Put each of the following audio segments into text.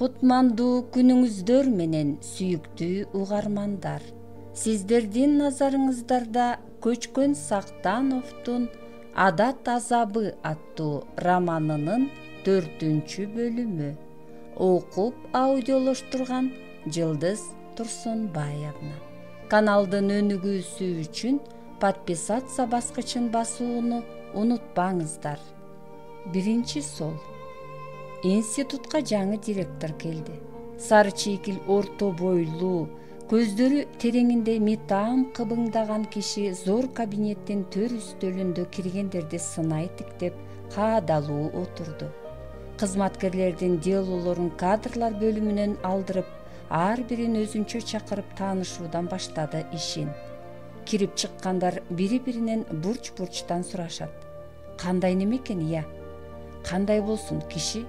Кутмандуу күнүңүздөр менен сүйүктүү угармандар. Сиздердин назарыңыздарда Көчкөн Сактановдун «Адат азабы» аттуу романынын 4-чү бөлүмү. Окуп аудиолоштурган Жылдыз Турсунбаевна. Каналдын өнүгүүсү үчүн подписаться баскычын басууну унутпаңыздар. Биринчи сол. Институтка жаңы директор келди. Сары чийкил орто бойлуу, көздөрү тереңинде митаам кыбыңдаган киши зор кабинеттин төр үстөлүндө киргендерди сынай тиктеп каадалуу отурду. Кызматкерлердин делолорун кадрлар бөлүмүнөн алдырып, ар бирин өзүнчө чакырып таанышуудан баштады ишин. Кирип чыккандар бири-биринен бурч-бурчтан сурашат. Кандай неме экен, ия? Кандай болсун киши?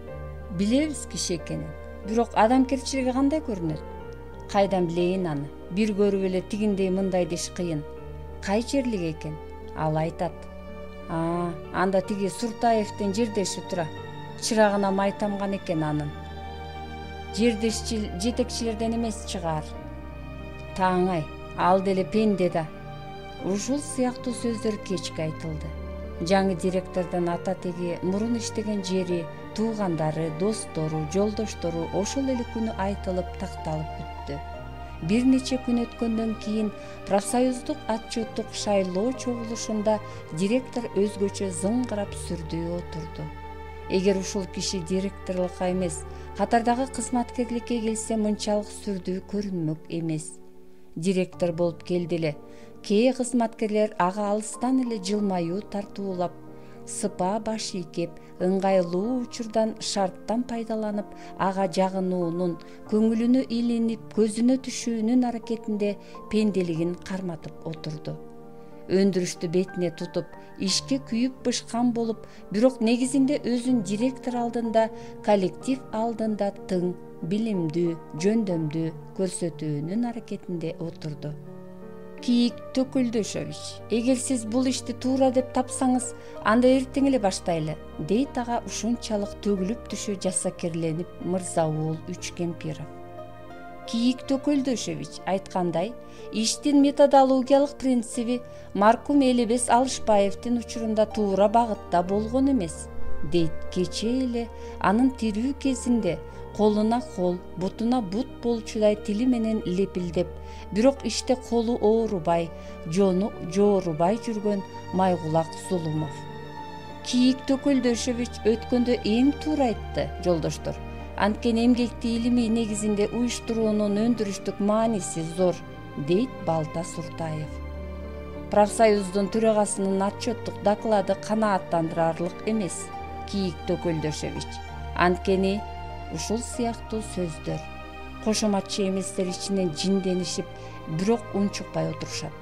Билебиз киши экенин. Бирок адамгерчилиги кандай көрүнөт? Кайдан билейин аны? Бир көрүп эле тигиндей мындай деш кыйын. Кай жерлик экен? Ал айтат. Анда тиги Суртаевдин жердеши тура. Чырагына май тамган экен анын. Жердешчил жетекчилерден эмес чыгар. Таңай, ал деле пенде да. Ушул сыяктуу сөздөр кечке айтылды. Жаңы директордун ата теги, мурун иштеген жери, туугандары, достору, жолдоштору ошол эле күнү айтылып, такталып бүттү. Бир нече күн өткөндөн кийин профсоюздук отчеттук шайлоо чогулушунда директор өзгөчө зыңгырап сүрдүү отурду. Эгер ушул киши директорлукка эмес, катардагы кызматкерликке келсе мынчалык сүрдүү көрүнмөк эмес. Директор болуп келди эле. Кээ кызматкерлер ага алыстан эле жылмаюу тартуулап, сыпа баш ийкеп, ыңгайлуу учурдан шарттан пайдаланып, ага жагынуунун, көңүлүнө илинип, көзүнө түшүүнүн аракетинде пенделигин карматып отурду. Өндүрүштү бетине тутуп, ишке күйүп бышкан болуп, бирок негизинде өзүн директор алдында, коллектив алдында тың, билимдүү, жөндөмдүү көрсөтүүнүн аракетинде отурду. Кийик Төкөлдөшович, эгер сиз бул ишти туура деп тапсаңыз, анда эртең эле баштайлы, дейт ага ушунчалык төгүлүп түшө жасакерленип Мырзаул Үчкемпиров. Кийик Төкөлдөшович айткандай, иштин методологиялык принциби маркум Элебес Алышбаевдин учурунда туура багытта болгон эмес, дейт кечээ эле анын тирүү кезинде колуна кол, бутуна бут болчудай тили менен лепилдеп, бирок иште колу оорубай, жону жоорубай жүргөн Майгулак Зулумов. Кийик Төкөлдөшович өткөндө эң туура айтты, жолдоштор. Анткени эмгекти илимий негизинде уюштуруунун өндүрүштүк мааниси зор, дейт Балта Суртаев. Профсоюздун төрагасынын отчеттук доклады канааттандырарлык эмес, Кийик Төкөлдөшович. Анткени ушул сыяктуу сөздөр кошоматчы эместер ичинен жинденишип, бирок унчукпай отурушат.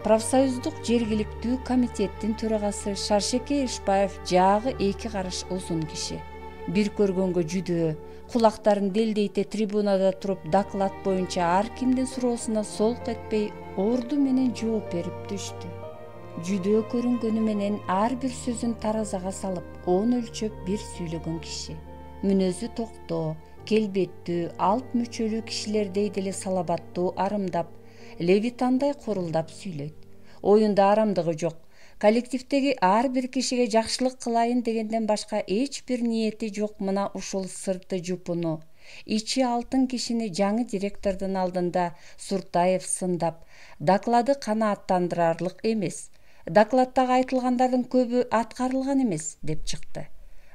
Профсоюздук жергиликтүү комитеттин төрагасы Шаршеке Ишбаев жагы 2 карыш узун киши. Бир көргөнгө жүдөө, кулактарын делдейте трибунада туруп доклад боюнча ар кимдин суроосуна солк этпей орду менен жооп берип түштү. Жүдөө көрүнгөнү менен ар бир сөзүн таразага салып, 10 өлчөп бир сүйлөгөн киши. Мүнөзү токтоо, келбеттүү, алт мүчөлүү кишилердей деле салабаттуу арымдап, левитандай корулдап сүйлөйт. Оюнда арамдыгы жок. Коллективдеги ар бир кишиге жакшылык кылайын дегенден башка эч бир ниети жок мына ушул сырты жупуну, ичи алтын кишини жаңы директордун алдында Суртаев сындап, доклады канааттандырарлык эмес, докладдагы айтылгандардын көбү аткарылган эмес деп чыкты.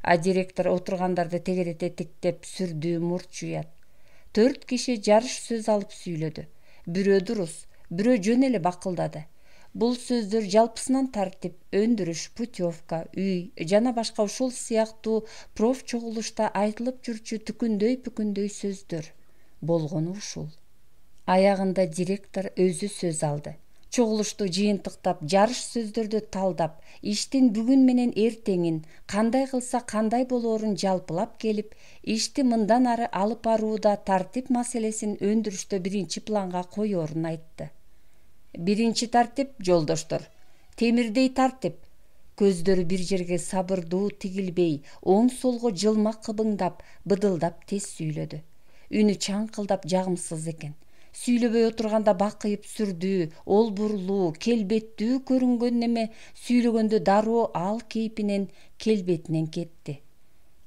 А директор отургандарды тегерете тиктеп сүрдүү мурт жуят. 4 киши жарыш сөз алып сүйлөдү. Бирөө дурус, бирөө жөн эле бакылдады. Бул сөздөр жалпысынан тартип, өндүрүш, путевка, үй жана башка ушул сыяктуу проф чогулушта айтылып жүрчү түкүндөй сөздөр. Болгону ушул. Аягында директор өзү сөз алды. Чогулушту жыйынтыктап, жарыш сөздөрдү талдап, иштин бүгүн менен эртеңин, кандай кылса кандай болоорун жалпылап келип, ишти мындан ары алып барууда тартип маселесин өндүрүштө биринчи планга коёрун айтты. Биринчи тартип, жолдоштор, темирдей тартип. Көздөрү бир жерге сабырдуу тигилбей, оң солго жылма кыбыңдап, быдылдап тез сүйлөдү. Үнү чаңкылдап жагымсыз экен. Сүйлөбөй отурганда бакыйып сүрдүү, олбурлуу, келбеттүү көрүнгөн неме сүйлөгөндө дароо ал кейпинен, келбетинен кетти.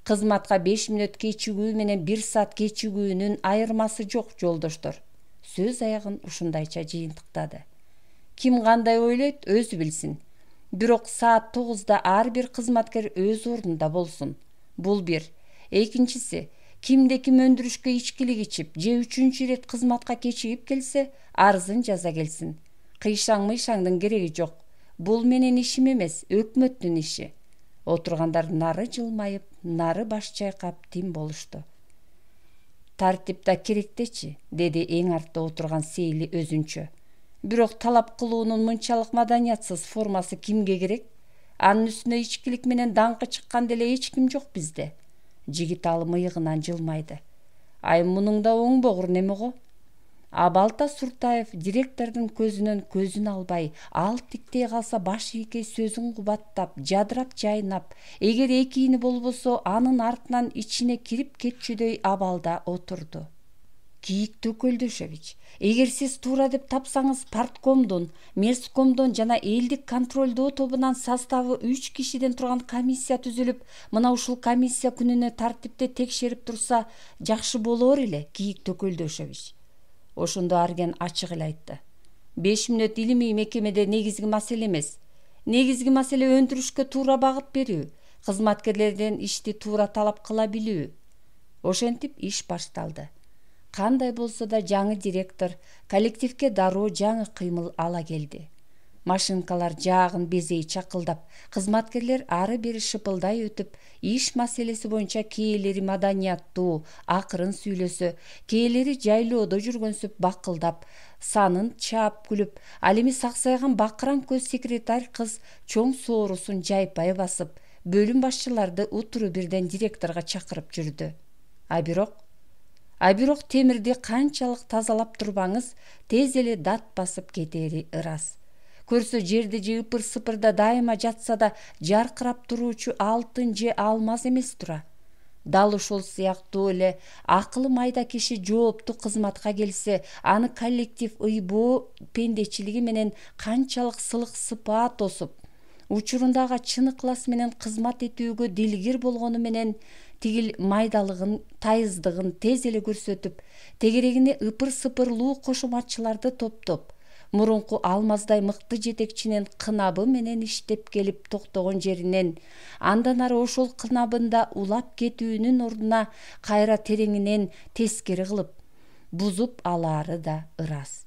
Кызматка 5 мүнөт кечигүү менен 1 саат кечигүүнүн айырмасы жок, жолдоштор. Сөз аягын ушундайча жыйынтыктады. Ким кандай ойлойт, өзү билсин. Бирок саат 9-да ар бир кызматкер өз ордунда болсун. Бул бир. Экинчиси, кимде ким өндүрүшкө ичкилик ичип, же 3-чү ирет кызматка кечигип келсе, арызын жаза келсин. Кыйшаң-мыйшаңдын кереги жок. Бул менин ишим эмес, өкмөттүн иши. Отургандар нары жылмайып, нары баш чайкап тим болушту. Тартипта керектечи, деди эң артта отурган Сейли өзүнчө. Бирок талап кылуунун мынчалык маданиятсыз формасы кимге керек? Анын үстүнө ичкилик менен даңкы чыккан деле эч ким жок бизде. Жигит ал мыйыгынан жылмайды. Ай, мунуң да оңбогур неме го? Абалта Суртаев директордун көзүнөн көзүн албай, ал тиктей калса баш ийкей сөзүн кубаттап, жадырап жайнап, эгер экиини болбосо анын артынан ичине кирип кетчүдөй абалда отурду. Кийик Төкөлдөшевич, эгер сиз туура деп тапсаңыз, парткомдун, мерскомдун жана элдик контролдоо тобунан составы 3 кишиден турган комиссия түзүлүп, мына ушул комиссия күнүнө тартипте текшерип турса, жакшы болор эле, Кийик Төкөлдөшевич. Ошондо Арген ачык эле айтты. 5 мүнөт илимий мекемеде негизги маселе эмес. Негизги маселе өндүрүшкө туура багыт берүү, кызматкерлерден ишти туура талап кыла билүү. Ошентип иш башталды. Кандай болсо да жаңы директор коллективге дароо жаңы кыймыл ала келди. Машинкалар жаагын безей чакылдап, кызматкерлер ары бери шыпылдай өтүп, иш маселеси боюнча кээлери маданияттуу, акырын сүйлөсө, кээлери жайлоодо жүргөнсүп бакылдап, санын чаап күлүп, ал эми саксайган бакыран көз секретарь кыз чоң соорусун жайпай басып, бөлүм башчыларды утуру бирден директорго чакырып жүрдү. А бирок темирди канчалык тазалап турбаңыз, тез эле дат басып кетери ырас. Көрсө жерде же ыпыр-сыпырда дайыма жатса да жаркырап туруучу алтын же алмаз эмес тура. Дал ошол сыяктуу эле акылы майда киши жоопту кызматка келсе, аны коллектив ыйбоо пендечилиги менен канчалык сылык сыпаат тосуп, учурундагы чын ыклас менен кызмат этүүгө дилгир болгону менен тигил майдалыгын, тайыздыгын тез эле көрсөтүп, тегерегине ыпыр-сыпырлуу кошоматчыларды топтоп, мурунку алмаздай мыкты жетекчинин кынабы менен иштеп келип токтогон жеринен, андан ары ошол кынабында улап кетүүнүн ордуна кайра тереңинен тескери кылып, бузуп алаары да ырас.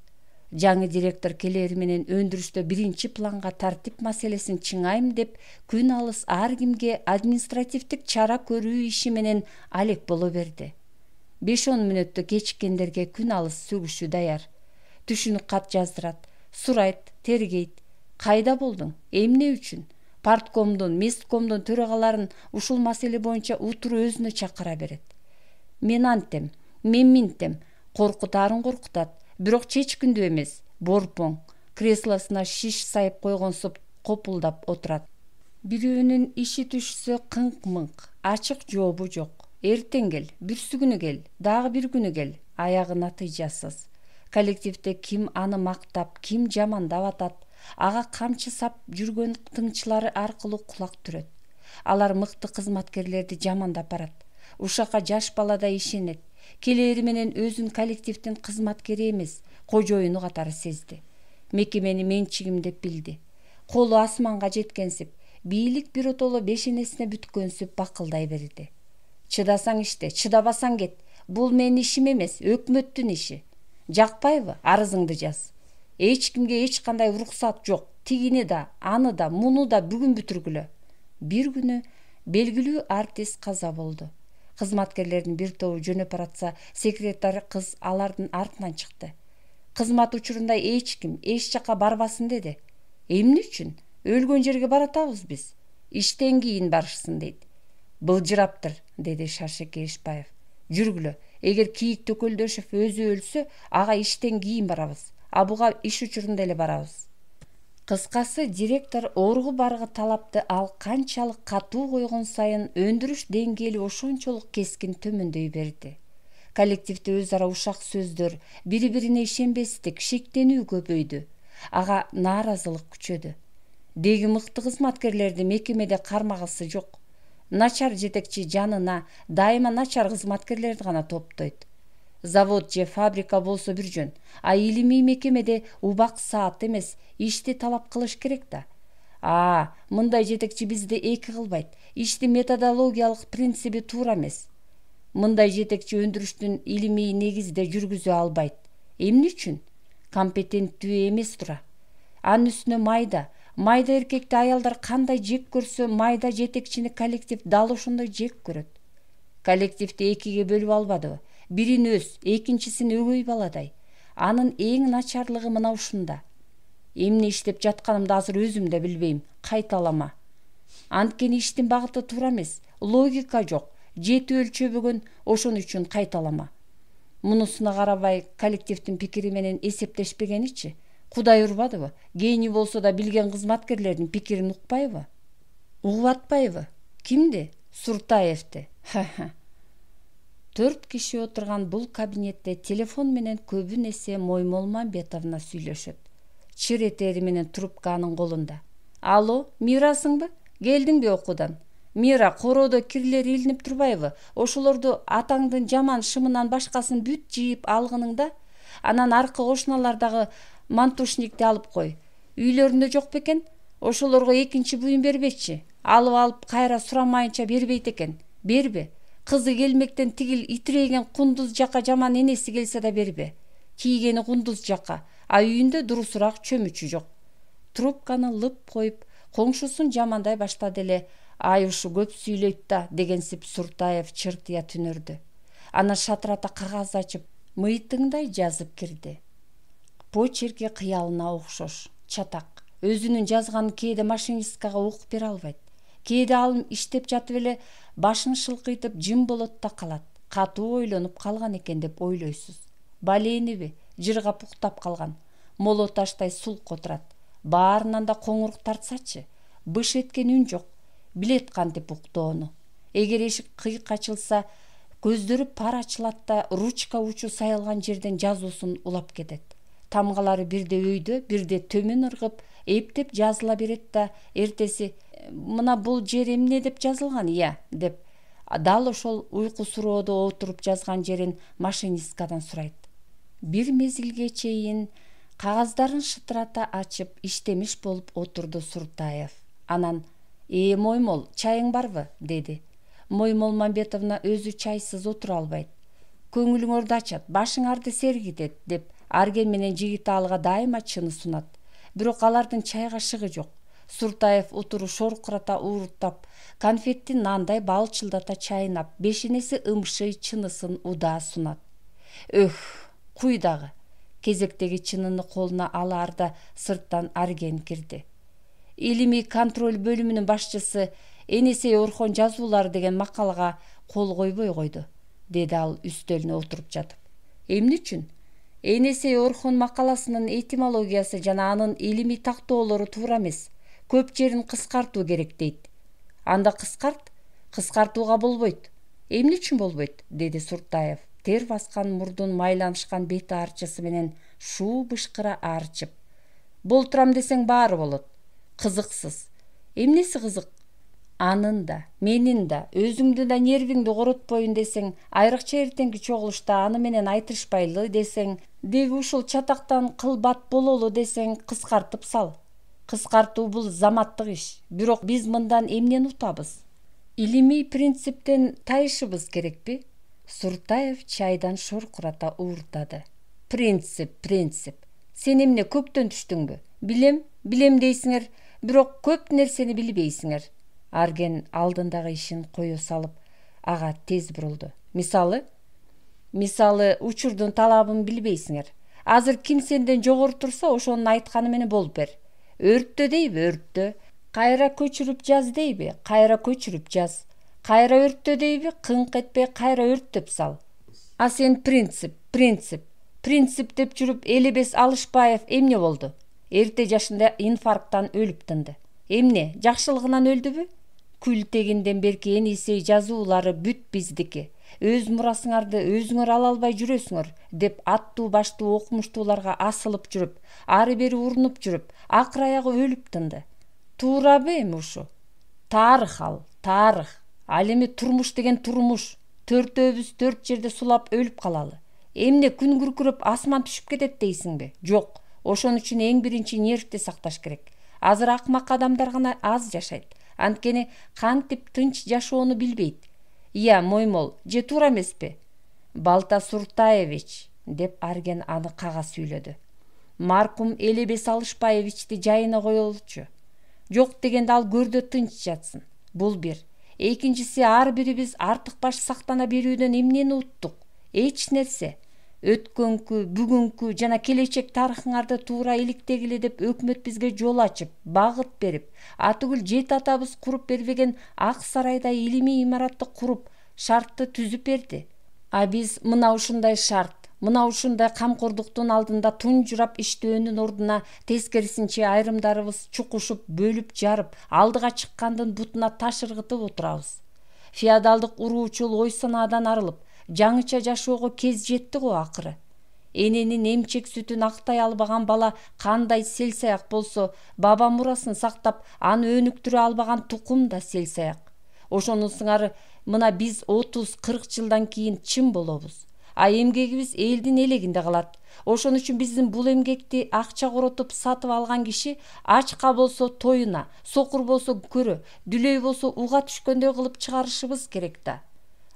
Жаңы директор келери менен өндүрүштө биринчи планга тартип маселесин чыңайм деп, күн алыс ар кимге административдик чара көрүү иши менен алек боло берди. 5-10 мүнөттө кечиккендерге күн алыс сөгүшү даяр. Түшүнүк кат жаздырат, сурайт, тергейт. Кайда болдуң? Эмне үчүн? Парткомдун, месткомдун төрагаларын ушул маселе боюнча утуру өзүнө чакыра берет. Мен антем, мен минтем, коркутаарын коркутат. Бирок чечкиндүү эмес, борпоң, креслосуна шиш сайып койгонсуп копулдап отурат. Бирөөнүн иши түшсө кыңк-мыңк, ачык жообу жок. Эртең кел, бүрсү күнү кел, дагы бир күнү кел, аягы натыйжасыз. Коллективде ким аны мактап, ким жамандап атат, ага камчы сап жүргөн тыңчылары аркылуу кулак түрөт. Алар мыкты кызматкерлерди жамандап барат. Ушакка жаш бала да ишенет. Келери менен өзүн коллективдин кызматкери эмес, кожоюну катары сезди. Мекемени менчигим деп билди. Колу асманга жеткенсип, бийлик биротоло бешенесине бүткөнсүп бакылдай берди. Чыдасаң иште, чыдабасаң кет. Бул менин ишим эмес, өкмөттүн иши. Жакпайбы? Арызыңды жаз. Эч кимге эч кандай уруксат жок. Тигини да, аны да, муну да бүгүн бүтүргүлө. Бир күнү белгилүү артист каза болду. Кызматкерлердин бир тобу жөнөп баратса, секретарь кыз алардын артынан чыкты. Кызмат учурунда эч ким эч жака барбасын деди. Эмне үчүн? Өлгөн жерге баратабыз биз. Иштен кийин барышсын дейт. Былжыраптыр, деди Шаршеке Ишбаев. Жүргүлө. Эгер Кийик Төкөлдөшев өзү өлсө, ага иштен кийин барабыз. А буга иш учурунда эле барабыз. Кыскасы, директор оргу баргы талапты ал канчалык катуу койгон сайын өндүрүш деңгээли ошончолук кескин төмөндөй берди. Коллективде өз ара ушак сөздөр, бири-бирине ишенбестик, шектенүү көбөйдү. Ага нааразылык күчөдү. Деги мыкты кызматкерлерди мекемеде кармагысы жок. Начар жетекчи жанына дайыма начар кызматкерлерди гана топтойт. Завод же фабрика болсо бир жөн, а илимий мекемеде убак саат эмес, ишти талап кылыш керек да. Мындай жетекчи бизде эки кылбайт. Ишти методологиялык принциби туура эмес. Мындай жетекчи өндүрүштүн илимий негизде жүргүзө албайт. Эмне үчүн? Компетенттүү эмес тура. Анын үстүнө майда эркекти аялдар кандай жек көрсө, майда жетекчини коллектив дал ошондой жек көрөт. Коллективди экиге бөлүп албадыбы? Бирин өз, экинчисин өгөй баладай. Анын эң начарлыгы мына ушунда. Эмне иштеп жатканымды азыр өзүм да билбейм, кайталама. Анткени иштин багыты туура эмес, логика жок, жети өлчөбөгөн, ошон үчүн кайталама. Мунусуна карабай, коллективдин пикири менен эсептешпегеничи? Кудай урбадыбы? Гений болсо да билген кызматкерлердин пикирин укпайбы? Угуп атпайбы? Кимди? Суртаевди. 4 киши отурган бул кабинетте телефон менен көбүн эсе Моймол Мамбетовна сүйлөшөт. Чыр этери менен трубка анын колунда. Алло, Мирасыңбы? Келдиңби окуудан? Мира, короодо кирлер илинип турбайбы? Ошолорду атаңдын жаман шымынан башкасын бүт жыйып алгының да, анан аркы кошуналардагы мантушникти алып кой. Үйлөрүндө жок бекен? Ошолорго экинчи буюм бербечи. Алып кайра сурамайынча бербейт экен. Бербе. Кызы келмектен тигил итиреген кундуз жака жаман энеси келсе да бербе. Кийгени кундуз жака, а үйүндө дурусураак чөмүчү жок. Трубканы лып коюп, коңшусун жамандай баштады эле. Ай, ушу көп сүйлөйт да, дегенсип Суртаев чыртыя түнөрдү. Ана шатырата кагаз ачып, мыйтыңдай жазып кирди. Почерки кыялына окшош, чатак. Өзүнүн жазганын кээде машинисткага окуп бере албайт. Кээде ал иштеп жатып эле башын шылкыйтып жым болот да калат. Катуу ойлонуп калган экен деп ойлойсуз. Балениби, жыргап уктап калган. Моло таштай сулк отурат. Баарынан да коңурук тартсачы. Быш эткен үн жок. Билет кантип уктоону. Эгер эшик кыйык ачылса, көздөрү пар ачылат да ручка учу сайылган жерден жазуусун улап кетет. Тамгалары бирде өйдө, бирде төмөн ыргып, эптеп жазыла берет да, эртеси мына бул жер эмне деп жазылган, деп дал ошол уйку суроодо отуруп жазган жерин машинисткадан сурайт. Бир мезгилге чейин кагаздарын шытырата ачып иштемиш болуп отурду Суртаев. Анан: Моймол, чайың барбы? Деди. Моймол Мамбетовна өзү чайсыз отура албайт. Көңүлүңөрдү ачат, башыңарды сергитет, деп Арген менен Жигиталыга дайыма чыны сунат. Бирок алардын чайга шыгы жок. Суртаев утуру шоркурата ууртап, конфетти нандай балчылдата чайнап, бешенеси ымшый чынысын удаа сунат. Куй дагы. Кезектеги чыныны колуна алаарда сырттан Арген кирди. Илимий контроль бөлүмүнүн башчысы Энесей Орхон жазуулары деген макалага кол койбой койду, деди ал үстөлүнө отуруп жатып. Эмне үчүн? Энесей Орхон макаласынын этимологиясы жана анын илимий тактоолору туура эмес. Көп жерин кыскартуу керек дейт. Анда кыскарт, кыскартууга болбойт. Эмне үчүн болбойт? Деди Суртаев. Тер баскан мурдун майланышкан бети арчысы менен шуу бышкыра арчып. Болтурам десең баары болот. Кызыксыз. Эмнеси кызык? Анын да, менин да, өзүңдү да нервиңди коротпоюн десең, айрыкча эртеңки чогулушта аны менен айтышпайлы десең, деги ушул чатактан кылбат бололу десең, кыскартып сал. Кыскартуу бул заматтык иш. Бирок биз мындан эмнени утабыз? Илимий принциптен тайышыбыз керекпи? Суртаев чайдан шоркурата ууртады. Принцип. Сен эмне көктөн түштүңбү? Билем дейсиңер, бирок көп нерсени билбейсиңер. Арген алдындагы ишин кое салып, ага тез бурулду. Мисалы, учурдун талабын билбейсиңер. Азыр ким сенден жогору турса, ошонун айтканы менен болуп бер. Өрттө дейби, өрттө. Кайра көчүрүп жаз дейби, кайра көчүрүп жаз. Кайра өрттө дейби, кыңк этпей кайра өрттөп сал. А сен принцип деп жүрүп, Элебес Алышбаев эмне болду? эрте жашында инфаркттан өлүп тынды. Эмне, жакшылыгынан өлдүбү? Күлтегинден берки Енисей жазуулары бүт биздики. Өз мурасыңарды өзүңөр ала албай жүрөсүңөр деп аттуу баштуу окумуштууларга асылып жүрүп, ары бери урунуп жүрүп, акыр аягы өлүп тынды. Туурабы эми ушу? Тарых ал, тарых. Ал эми турмуш деген турмуш. Төртөөбүз төрт жерде сулап өлүп калалы. Эмне күн күркүрөп асман түшүп кетет дейсиңби? Жок. Ошон үчүн эң биринчи нервти сакташ керек. Азыр акмак адамдар гана аз жашайт. Анткени кантип тынч жашоону билбейт. Ия, Моймол, же туура эмеспи? Балта Суртаевич, деп Арген аны кага сүйлөдү. Маркум Элебес Алышбаевичти жайына коелучу. Жок дегенде ал көрдө тынч жатсын. Бул бир. Экинчиси, ар бирибиз артык баш сактана берүүдөн эмнени уттук? Эч нерсе. Өткөнкү, бүгүнкү жана келечек тарыхыңарды туура иликтегиле деп өкмөт бизге жол ачып, багыт берип, атүгүл жет атабыз куруп бербеген Ак сарайдай илимий имаратты куруп, шартты түзүп берди. А биз мына ушундай шарт, мына ушундай камкордуктун алдында тунжурап иштөөнүн ордуна тескерисинче айрымдарыбыз чукушуп, бөлүп жарып, алдыга чыккандын бутуна таш ыргытып отурабыз. Феодалдык уруучул ой санаадан арылып, жаңыча жашоого кез жетти го акыры. Эненин эмчек сүтүн актай албаган бала кандай селсаяк болсо, баба мурасын сактап, аны өнүктүрө албаган тукум да селсаяк. Ошонун сыңары мына биз 30-40 жылдан кийин чын болобуз. А эмгегибиз элдин элегинде калат. Ошон үчүн биздин бул эмгекти акча коротуп сатып алган киши ачка болсо тоюна, сокур болсо көрө, дүлөй болсо уга түшкөндөй кылып чыгарышыбыз керек да.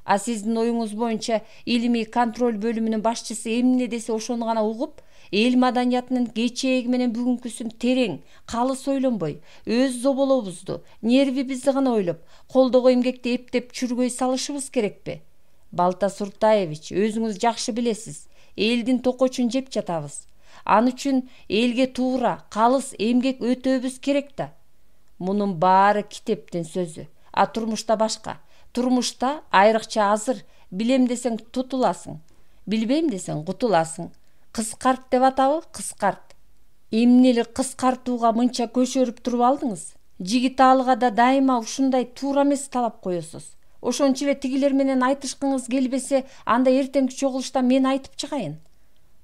А сиздин оюңуз боюнча илимий контроль бөлүмүнүн башчысы эмне десе ошону гана угуп, эл маданиятынын кечээги менен бүгүнкүсүн терең, калыс ойлонбой, өз зоболобузду, нервибизди гана ойлоп, колдогу эмгекти эптеп чүргөй салышыбыз керекпи? Балта Суртаевич, өзүңүз жакшы билесиз, элдин токочун жеп жатабыз. Ал үчүн элге туура, калыс эмгек өтөөбүз керек да. Мунун баары китептин сөзү, а турмушта башка. Турмушта айрыкча азыр билем десең тутуласың, билбейм десең кутуласың. Кыскарт деп атабы, кыскарт. Эмнели кыскартууга мынча көшөрүп туруп алдыңыз? Жигиталыга да дайыма ушундай туура эмес талап коесуз. Ошончу эле тигилер менен айтышкыңыз келбесе, анда эртеңки чогулушта мен айтып чыгайын.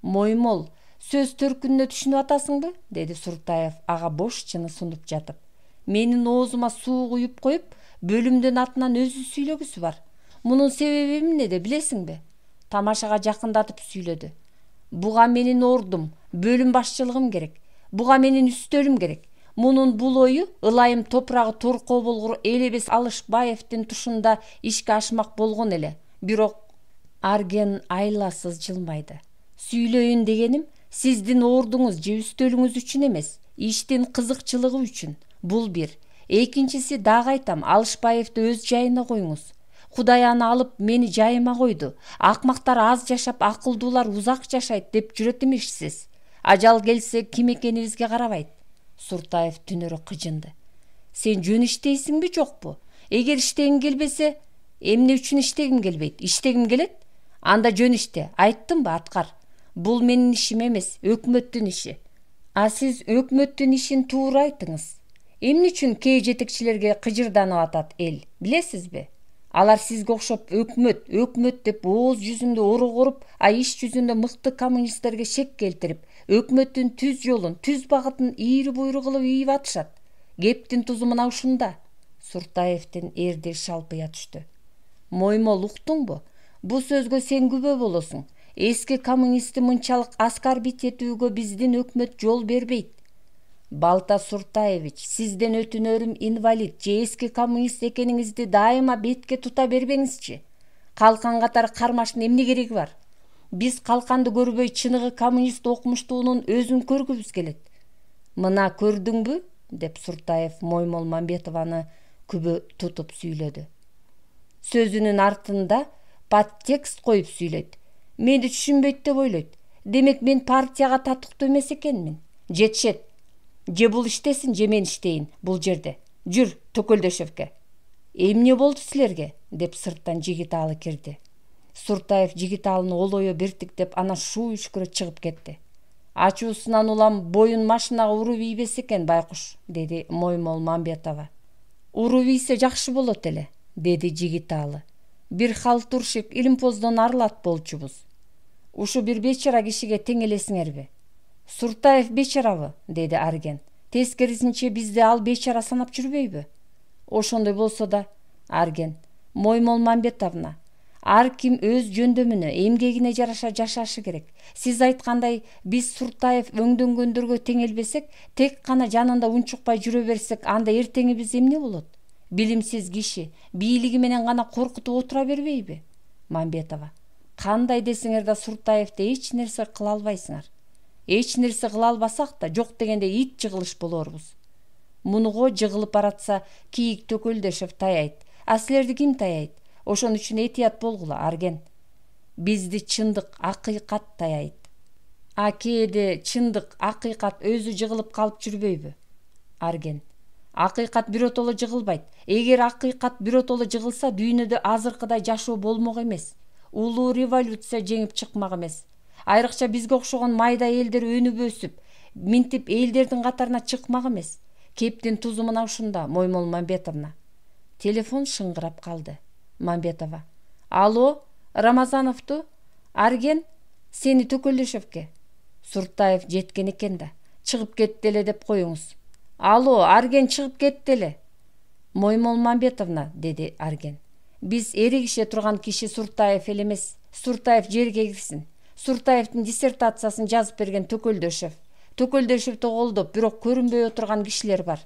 Моймол, сөз төркүнүнө түшүнүп атасыңбы? Деди Суртаев ага бош чыны сунуп жатып. Менин оозума суу куюп коюп, бөлүмдүн атынан өзү сүйлөгүсү бар. Мунун себеби эмнеде билесиңби? Тамашага жакындатып сүйлөдү. Буга менин ордум, бөлүм башчылыгым керек. Буга менин үстөлүм керек. Мунун бул ою ылайым топурагы торкоо болгур Элебес Алышбаевдин тушунда ишке ашмак болгон эле. Бирок Арген айласыз жылмайды. Сүйлөйүн дегеним сиздин ордуңуз же үстөлүңүз үчүн эмес, иштин кызыкчылыгы үчүн. Бул бир. Экинчиси, дагы айтам, Алышбаевди өз жайына коюңуз. Кудай аны алып мени жайыма койду. Акмактар аз жашап, акылдуулар узак жашайт деп жүрөт эмессиз. Ажал келсе ким экенибизге карабайт. Суртаев түнөрө кыжынды. Сен жөн иштейсиңби, жокпу? Эгер иштегиң келбесе, эмне үчүн иштегим келбейт? Иштегим келет? Анда жөн иште, айттымбы, аткар. Бул менин ишим эмес, өкмөттүн иши. А сиз өкмөттүн ишин туура айтыңыз. Эмне үчүн кээ жетекчилерге кыжырданып атат эл, билесизби? Алар сизге окшоп өкмөт деп ооз жүзүндө ороо коруп, а иш жүзүндө мыкты коммунисттерге шек келтирип, өкмөттүн түз жолун, түз багытын ийри буйру кылып ийип атышат. Кептин тузу мына ушунда. Суртаевдин эрди шалпыя түштү. Моймол, уктуңбу? Бул сөзгө сен күбө болосуң. Эски коммунистти мынчалык аскарбит этүүгө биздин өкмөт жол бербейт. Балта Суртаевич, сизден өтүнөрүм инвалид же эски коммунист экениңизди дайыма бетке тута бербеңизчи. Калкан катары кармаштын эмне кереги бар? Биз калканды көрбөй чыныгы коммунист окумуштуунун өзүн көргүбүз келет. Мына көрдүңбү? Деп Суртаев Моймол Мамбетованы күбө тутуп сүйлөдү. Сөзүнүн артында подтекст коюп сүйлөйт. Мени түшүнбөйт деп ойлойт. Демек мен партияга татыктуу эмес экенмин. Жетишет. Же бул иштесин, же мен иштейин бул жерде. Жүр, Төкөлдөшевке. Эмне болду силерге? Деп сырттан Жигиталы кирди. Суртаев Жигиталыны олойо биртиктеп, анан шуу үшкүрө чыгып кетти. Ачуусунан улам боюн машинага уруп ийбес экен байкуш, деди Моймол Мамбетова. Уруп ийсе жакшы болот эле, деди Жигиталы. Бир халтуршик илимпоздон арылат болчубуз. Ушу бир бечара кишиге тең элесиңерби? Суртаев бечарабы, деди Арген. Тескерисинче бизди ал бечара санап жүрбөйбү? Ошондой болсо да, Арген, Моймол Мамбетовна, ар ким өз жөндөмүнө, эмгегине жараша жашашы керек. Сиз айткандай, биз Суртаев өңдөнгөндөргө тең элбесек, тек гана жанында унчукпай жүрө берсек, анда эртеңибиз эмне болот? Билимсиз киши бийлиги менен гана коркутуп отура бербейби? Мамбетова, кандай десеңер да Суртаевди эч нерсе кыла албайсыңар. Эч нерсе кыла албасак да, жок дегенде ит жыгылыш болорбуз. Мунуго жыгылып баратса, Кийик Төкөлдөшев таяйт. А силерди ким таяйт? Ошон үчүн этият болгула, Арген. Бизди чындык, акыйкат таяйт. А кээде чындык, акыйкат өзү жыгылып калып жүрбөйбү? Арген, акыйкат биротоло жыгылбайт. Эгер акыйкат биротоло жыгылса, дүйнөдө азыркыдай жашоо болмок эмес. Улуу революция жеңип чыкмак эмес. Айрыкча бизге окшогон майда элдер өнүп өсүп, минтип элдердин катарына чыкмак эмес. Кептин тузу мына ушунда, Моймол Мамбетовна. Телефон шыңгырап калды. Мамбетова. Алло, Рамазановту? Арген, сени Төкөлдөшевке. Суртаев жеткен экен да. Чыгып кетти эле деп коюңуз. Алло, Арген чыгып кетти эле. Моймол Мамбетовна, деди Арген. Биз эригише турган киши Суртаев эле эмес. Суртаев жерге кирсин. Суртаевдин диссертациясын жазып берген Төкөлдөшев. Төкөлдөшевди колдоп, бирок көрүнбөй отурган кишилер бар.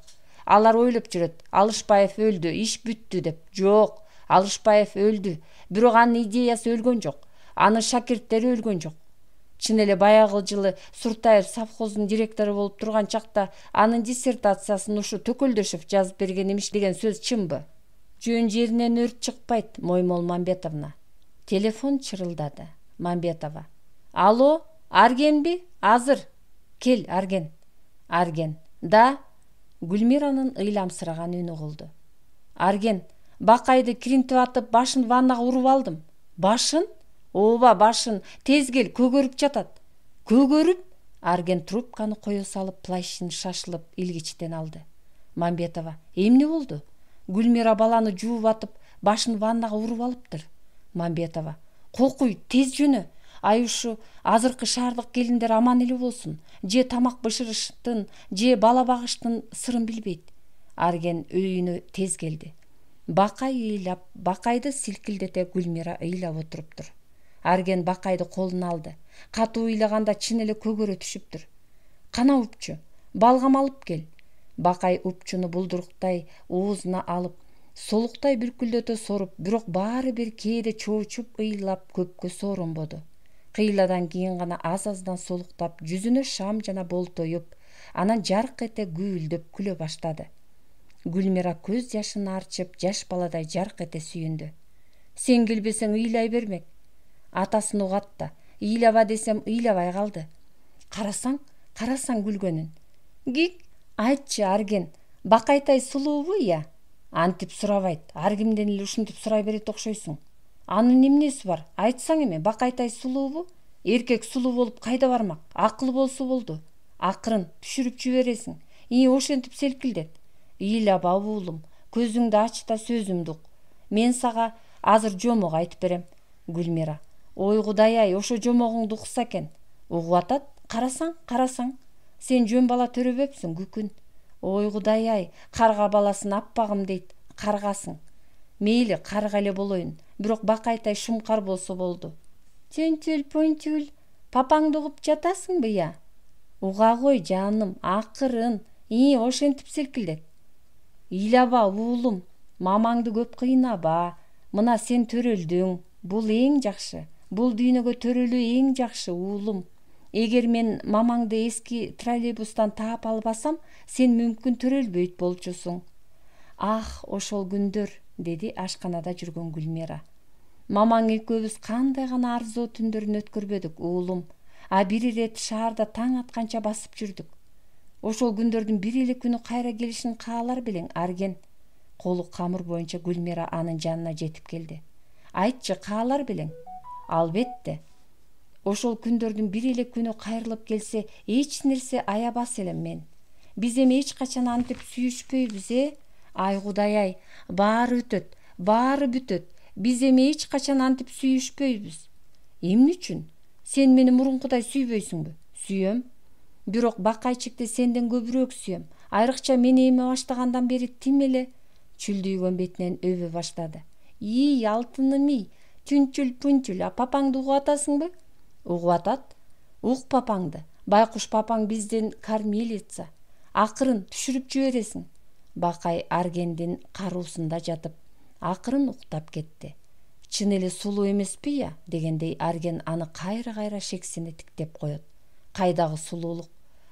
Алар ойлоп жүрөт, Алышбаев өлдү, иш бүттү деп. Жок, Алышбаев өлдү, бирок анын идеясы өлгөн жок. Анын шакирттери өлгөн жок. Чын эле баягы жылы Суртаев совхоздун директору болуп турган чакта анын диссертациясын ушу Төкөлдөшев жазып берген имиш деген сөз чынбы? Жөн жеринен өрт чыкпайт, Моймол Мамбетовна. Телефон чырылдады. Мамбетова. Алло, Аргенби? Азыр. Кел, Арген. Арген. Да? Гүлмиранын ыйламсыраган үнү угулду. Арген, бакайды киринтип атып, башын ваннага уруп алдым. Башын? Ооба, башын. Тез кел, көгөрүп жатат. Көгөрүп? Арген трубканы кое салып, плащын шашылып, илгичтен алды. Мамбетова. Эмне болду? Гүлмира баланы жууп атып, башын ваннага уруп алыптыр. Мамбетова. Кокуй, тез жөнө. Ай ушу азыркы шаардык келиндер аман эле болсун. Же тамак бышырыштын, же бала багыштын сырын билбейт. Арген өйүнө тез келди. Бакай ыйлап, бакайды силкилдете Гүлмира ыйлап отуруптур. Арген бакайды колуна алды. Катуу ыйлаганда чын эле көгөрө түшүптүр. Кана упчу, балгам алып кел. Бакай упчуну булдуруктай оозуна алып, солуктай бүркүлдөтө соруп, бирок баары бир кээде чоочуп ыйлап көпкө соорунбоду. Кыйладан кийин гана аз-аздан солуктап, жүзүнө шам жана болтоюп, анан жарк эте гүлдөп күлө баштады. Гүлмира көз жашын арчып, жаш баладай жарк эте сүйүндү. Сен келбесең ыйлай бермек. Атасын угат да, ыйлаба десем ыйлабай калды. Карасаң күлгөнүн. Гик, айтчы, Арген, бакайтай сулуубу я? Антип сурабайт, ар кимден эле ушинтип сурай берет окшойсуң. Анын эмнеси бар? Айтсаң эме, бакайтай сулуубу? Эркек сулуу болуп кайда бармак? Акылы болсо болду. Акырын түшүрүп жибересиң. Ошентип селкилдет. Ыйлаба уулум, көзүңдү ач да сөзүмдү ук. Мен сага азыр жомок айтып берем. Гүлмира. Ой Кудай-ай, ошо жомогуңду укса экен. Угуп атат, карасаң. Сен жөн бала төрөбөпсүң, күкүн. Ой Кудай-ай, карга баласын аппагым дейт, каргасың. Мейли, карга эле болоюн, бирок бакайтай шумкар болсо болду. Төнтүл, папаңды угуп жатасыңбы я? Уга кой жаным, акырын, ошентип селкилдет. Ыйлаба уулум, мамаңды көп кыйнаба. Мына сен төрөлдүң, бул эң жакшы. Бул дүйнөгө төрөлүү эң жакшы, уулум. Эгер мен мамаңды эски троллейбустан таап албасам, сен мүмкүн төрөлбөйт болчусуң. Ах, ошол күндөр, деди ашканада жүргөн Гүлмира. Мамаң экөөбүз кандай гана арзуу түндөрүн өткөрбөдүк, уулум. А бир ирет шаарда таң атканча басып жүрдүк. Ошол күндөрдүн бир эле күнү кайра келишин каалар белең, Арген. Колу камыр боюнча Гүлмира анын жанына жетип келди. Айтчы, каалар белең? Албетте. ошол күндөрдүн бир эле күнү кайрылып келсе, эч нерсе аябас элем мен. Биз эми эч качан антип сүйүшпөйбүз, Ай Кудай, баары өтөт, баары бүтөт. Биз эми эч качан антип сүйүшпөйбүз. Эмне үчүн? Сен мени мурункудай сүйбөйсүңбү? Сүйөм. Бирок бакайчыкты сенден көбүрөөк сүйөм. Айрыкча мени эме баштагандан бери тим эле чүлдүйгөн бетинен өбө баштады. Алтыным, түнчүл, папаңды угуп атасыңбы? Угуп атат. Ук папаңды. Байкуш папаң биздин кормилица. Акырын түшүрүп жибересиң. Бакай Аргендин каруусунда жатып, акырын уктап кетти. Чын эле сулуу эмеспи я? Дегендей Арген аны кайра шексине тиктеп коет. Кайдагы сулуулук?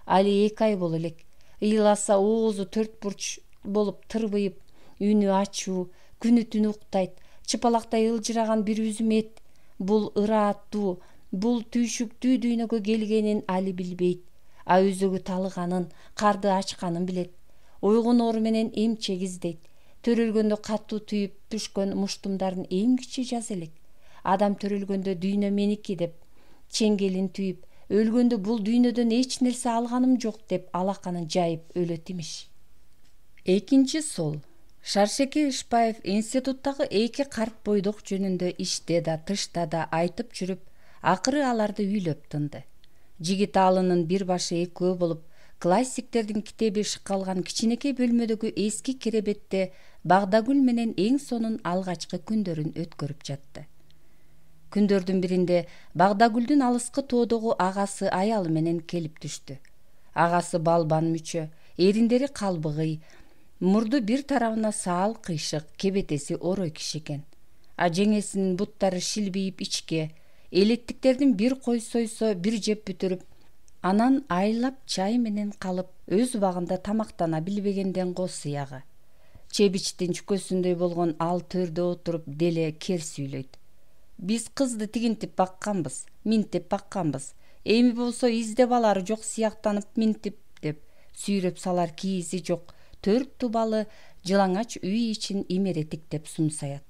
Али 2 ай боло элек. Ыйласа оозу 4 бурч болуп тырбыйып, үнү ачуу, күнү түнү уктайт. Чыпалактай ылжыраган бир үзүм эт. Бул ырааттуу, бул түйшүктүү дүйнөгө келгенин Али билбейт. А өзөгү талыганын, карды ачканын билет. Ойгоноору менен эмчек издейт. Төрөлгөндө катуу түйүп түшкөн муштумдарын эмгичи жаз элек. Адам төрөлгөндө дүйнө меники деп чеңгелин түйүп, өлгөндө бул дүйнөдөн эч нерсе алганым жок деп алаканын жайып өлөт имиш. Экинчи сол. Шаршеке Ишбаев институттагы 2 карт бойдок жөнүндө ичте да тышта да айтып жүрүп, акыры аларды үйлөп тынды. Жигиталынын бир башы экөө болуп, классиктердин китеби шыкалган кичинекей бөлмөдөгү эски керебетте Багдагүл менен эң сонун алгачкы күндөрүн өткөрүп жатты. Күндөрдүн биринде Багдагүлдүн алыскы тоодогу агасы аялы менен келип түштү. Агасы балбан мүчө, эриндери калбыгый, мурду бир тарабына саал кыйшык, кебетеси орой киши экен. А жеңесинин буттары шилбийип ичке, элеттиктердин бир кой сойсо бир жеп бүтүрүп, анан айлап чай менен калып, өз убагында тамактана билбегенден го сыягы. Чебичтин чүкөсүндөй болгон ал төрдө отуруп деле кер сүйлөйт. Биз кызды тигинтип бакканбыз, минтип бакканбыз. Эми болсо издеп алары жок сыяктанып минтип деп сүйрөп салар кийизи жок. 4 тубалы жылаңач үй ичин имеретик деп сумсаят.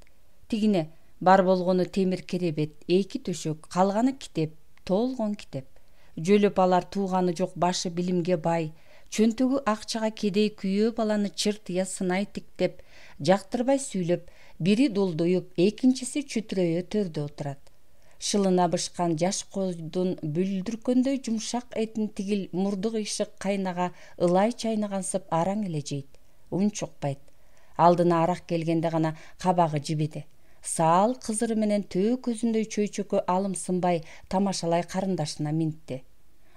Тигине бар болгону темир керебет, 2 төшөк, калганы китеп, толгон китеп. Жөлөп алар тууганы жок башы билимге бай, чөнтөгү акчага кедей күйөө баланы чыртыя сынай тиктеп, жактырбай сүйлөп, бири дулдуюп, экинчиси чүтүрөйө төрдө отурат. Шылына бышкан жаш койдун бүлдүркөндөй жумшак этин тигил мурдук ишык кайнага ылай чайнагансып араң эле жейт. Ун чукпайт. Алдына арак келгенде гана кабагы жибеди. Саал кызыры менен төө көзүндөй чөйчөккө алымсынбай тамашалай карындашына минтти.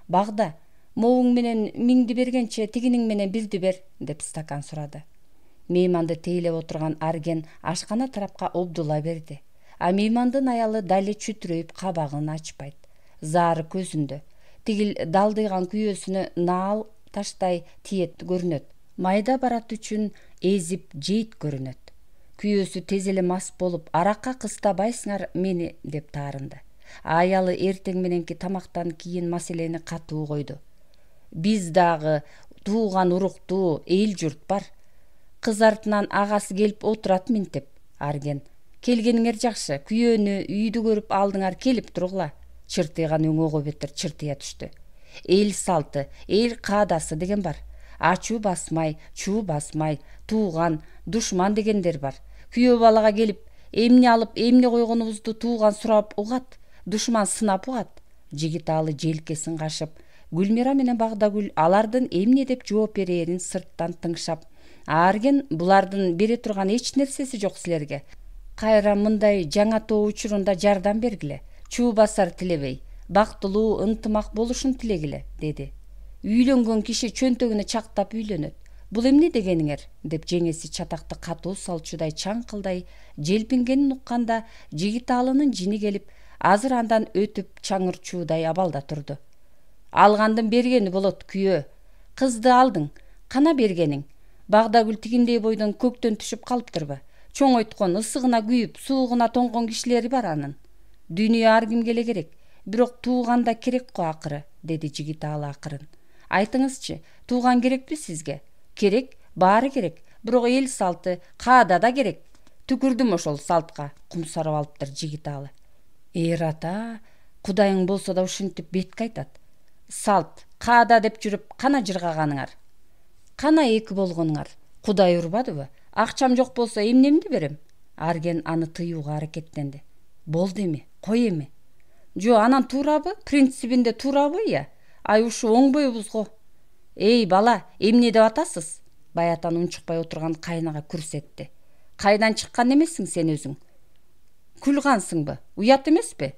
Багда, моуң менен миңди бергенче тигиниң менен бирди бер, деп стакан сурады. Мейманды тейлеп отурган Арген ашкана тарапка обдула берди. А меймандын аялы дале чүтүрөйүп кабагын ачпайт. Заары көзүндө. Тигил далдыйган күйөөсүнө наал таштай тиет көрүнөт. Майда барат үчүн эзип жейт көрүнөт. Күйөөсү тез эле мас болуп, аракка кыстабайсыңар мени деп таарынды. Аялы эртең мененки тамактан кийин маселени катуу койду. Биз дагы тууган уруктуу эл журт бар. Кыз артынан агасы келип отурат минтип. Арген: келгениңер жакшы, күйөөнү, үйдү көрүп алдыңар, келип тургула. Чыртыйган өңөгө бетер чыртыя түштү. Эл салты, эл каадасы деген бар. Ачуу басмай, чуу басмай, тууган, душман дегендер бар. Күйөө балага келип, эмне алып, эмне койгонубузду тууган сурап угат, душман сынап угат. Жигиталы желкесин кашып, Гүлмира менен Багдагүл алардын эмне деп жооп берээрин сырттан тыңшап, Арген булардын бере турган эч нерсеси жок силерге. Кайра мындай жаңа тоо учурунда жардам бергиле. Чуу басар тилебей, бактылуу, ынтымак болушун тилегиле, деди. Үйлөнгөн киши чөнтөгүнө чактап үйлөнөт. Бул эмне дегениңер? Деп жеңеси чатакты катуу салчудай чаңкылдай желпингенин укканда Жигиталынын жини келип, азыр андан өтүп чаңырчуудай абалда турду. Алгандын бергени болот, күйөө. Кызды алдың, кана бергениң. Багдагүл тигиндей бойдон көктөн түшүп калыптырбы? Чоңойткон, ысыгына күйүп, суугуна тоңгон кишилери бар анын. Дүйнө ар кимге эле керек, бирок тууганда керек го акыры, деди Жигиталы акырын. Айтыңызчы, тууган керекпи сизге? Керек, баары керек, бирок эл салты, каада да керек. Түкүрдүм ошол салтка, кумсарып алыптыр Жигиталы. Эр ата, Кудайың болсо да ушинтип бетке айтат. Салт, каада деп жүрүп кана жыргаганыңар. Кана эки болгонуңар. Кудай урбадыбы? Акчам жок болсо эмнемди берем? Арген аны тыюуга аракеттенди. Болду эми, кой эми. Жо, анан туурабы? Принцибинде туурабы, я? Ай, ушу оңбойбуз го. Эй, бала, эмне деп атасыз? Баятан унчукпай отурган кайнага күрсетти. Кайдан чыккан эмессиң сен өзүң? Күлгансыңбы? Уят эмеспи?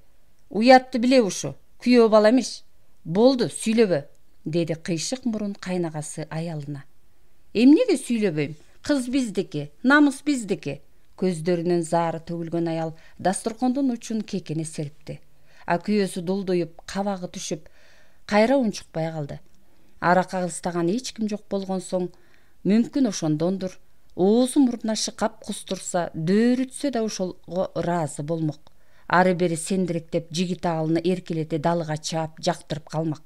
Уятты биле ушу. Күйөө бала эмеш. Болду, сүйлөбө, деди кыйшык мурун кайнагасы аялына. Эмнеге сүйлөбөйм? Кыз биздики, намыс биздики. Көздөрүнөн заары төгүлгөн аял дасторкондун учун кекене серипти. А күйөөсү дулдуюп, кабагы түшүп, кайра унчукпай калды. Аракка кыстаган эч ким жок болгон соң, мүмкүн ошондондур. Оозу мурдуна шыкап кустурса, дөөрүтсө да ошолго ыраазы болмок. Ары бери сендиректеп жигиталыны эркелете далыга чаап жактырып калмак.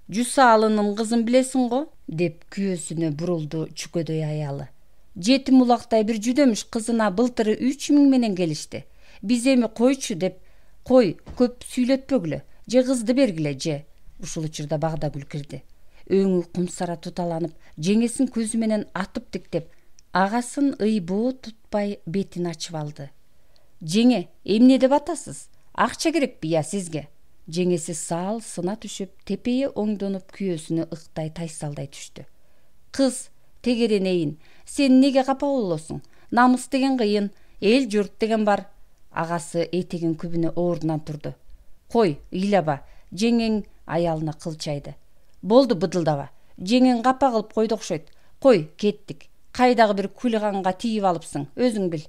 Жусаалынын кызын билесиң го, деп күйөөсүнө бурулду чүкөдөй аялы. Жетим улактай бир жүдөмүш кызына былтыры 3000 менен келишти. Биз эми койчу деп, кой, көп сүйлөтпөгүлө, же кызды бергиле, же. Ушул учурда Багдагүл кирди. Өңү кумсара туталанып, жеңесин көзү менен атып тиктеп, агасын ыйбоо тутпай бетин ачып алды. Жеңе, эмне деп атасыз? Акча керекпи я сизге? Жеңеси саал сына түшүп, тепее оңдонуп күйөөсүнө ыктай тайсалдай түштү. Кыз, тегеренейин, сен неге капа болосуң? Намыс деген кыйын, эл журт деген бар. Агасы этегин күбүнө ордунан турду. Кой, ыйлаба, жеңең аялына кылчайды. Болду быдылдаба, жеңең капа кылып койду окшойт. Кой, кеттик. Кайдагы бир хулиганга тийип алыпсың, өзүң бил.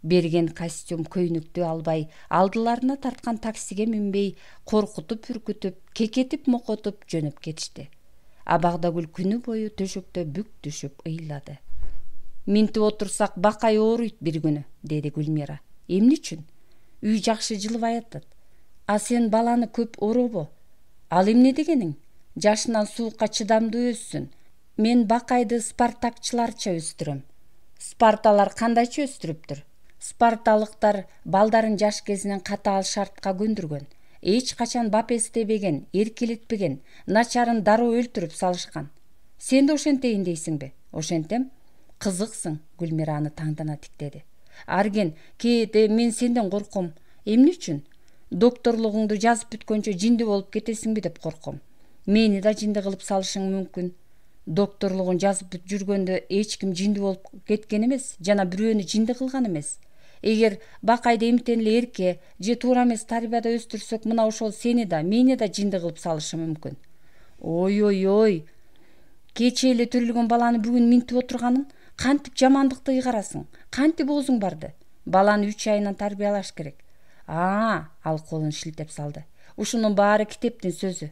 Берген костюм көйнүктү албай, алдыларына тарткан таксиге минбей, коркутуп үркүтүп, кекетип мокотуп жөнөп кетишти. А Багдагүл күнү бою төшөктө бүк түшүп ыйлады. Минтип отурсак бакай ооруйт бир күнү, деди Гүлмира. Эмне үчүн? Үй жакшы жылыбай атат. А сен баланы көп оробо. Ал эмне дегениң? Жашынан суукка чыдамдуу өссүн. Мен бакайды спартакчыларча өстүрөм. Спарталар кандайча өстүрүптүр? Спарталыктар балдарын жаш кезинен катаал шартка көндүргөн. Эч качан бап эстебеген, эркелетпеген, начарын дароо өлтүрүп салышкан. Сен да ошентейин дейсиңби? Ошентем. Кызыксың, Гүлмира аны таңдана тиктеди. Арген, кээде мен сенден корком. Эмне үчүн? Докторлугуңду жазып бүткөнчө жинди болуп кетесиңби деп корком. Мени да жинди кылып салышың мүмкүн. Докторлугун жазып жүргөндө эч ким жинди болуп кеткен эмес, жана бирөөнү жинди кылган эмес. Эгер бакайды эмтен эле эрке же туура эмес тарбияда өстүрсөк, мына ошол сени да, мени да жинди кылып салышы мүмкүн. Ой. Кече эле төрөлгөн баланы бүгүн минтип отурганың, кантип жамандыкты ыйгарасың? Кантип оозуң барды? Баланы 3 айынан тарбиялаш керек. Ал колун шилтеп салды. Ушунун баары китептин сөзү.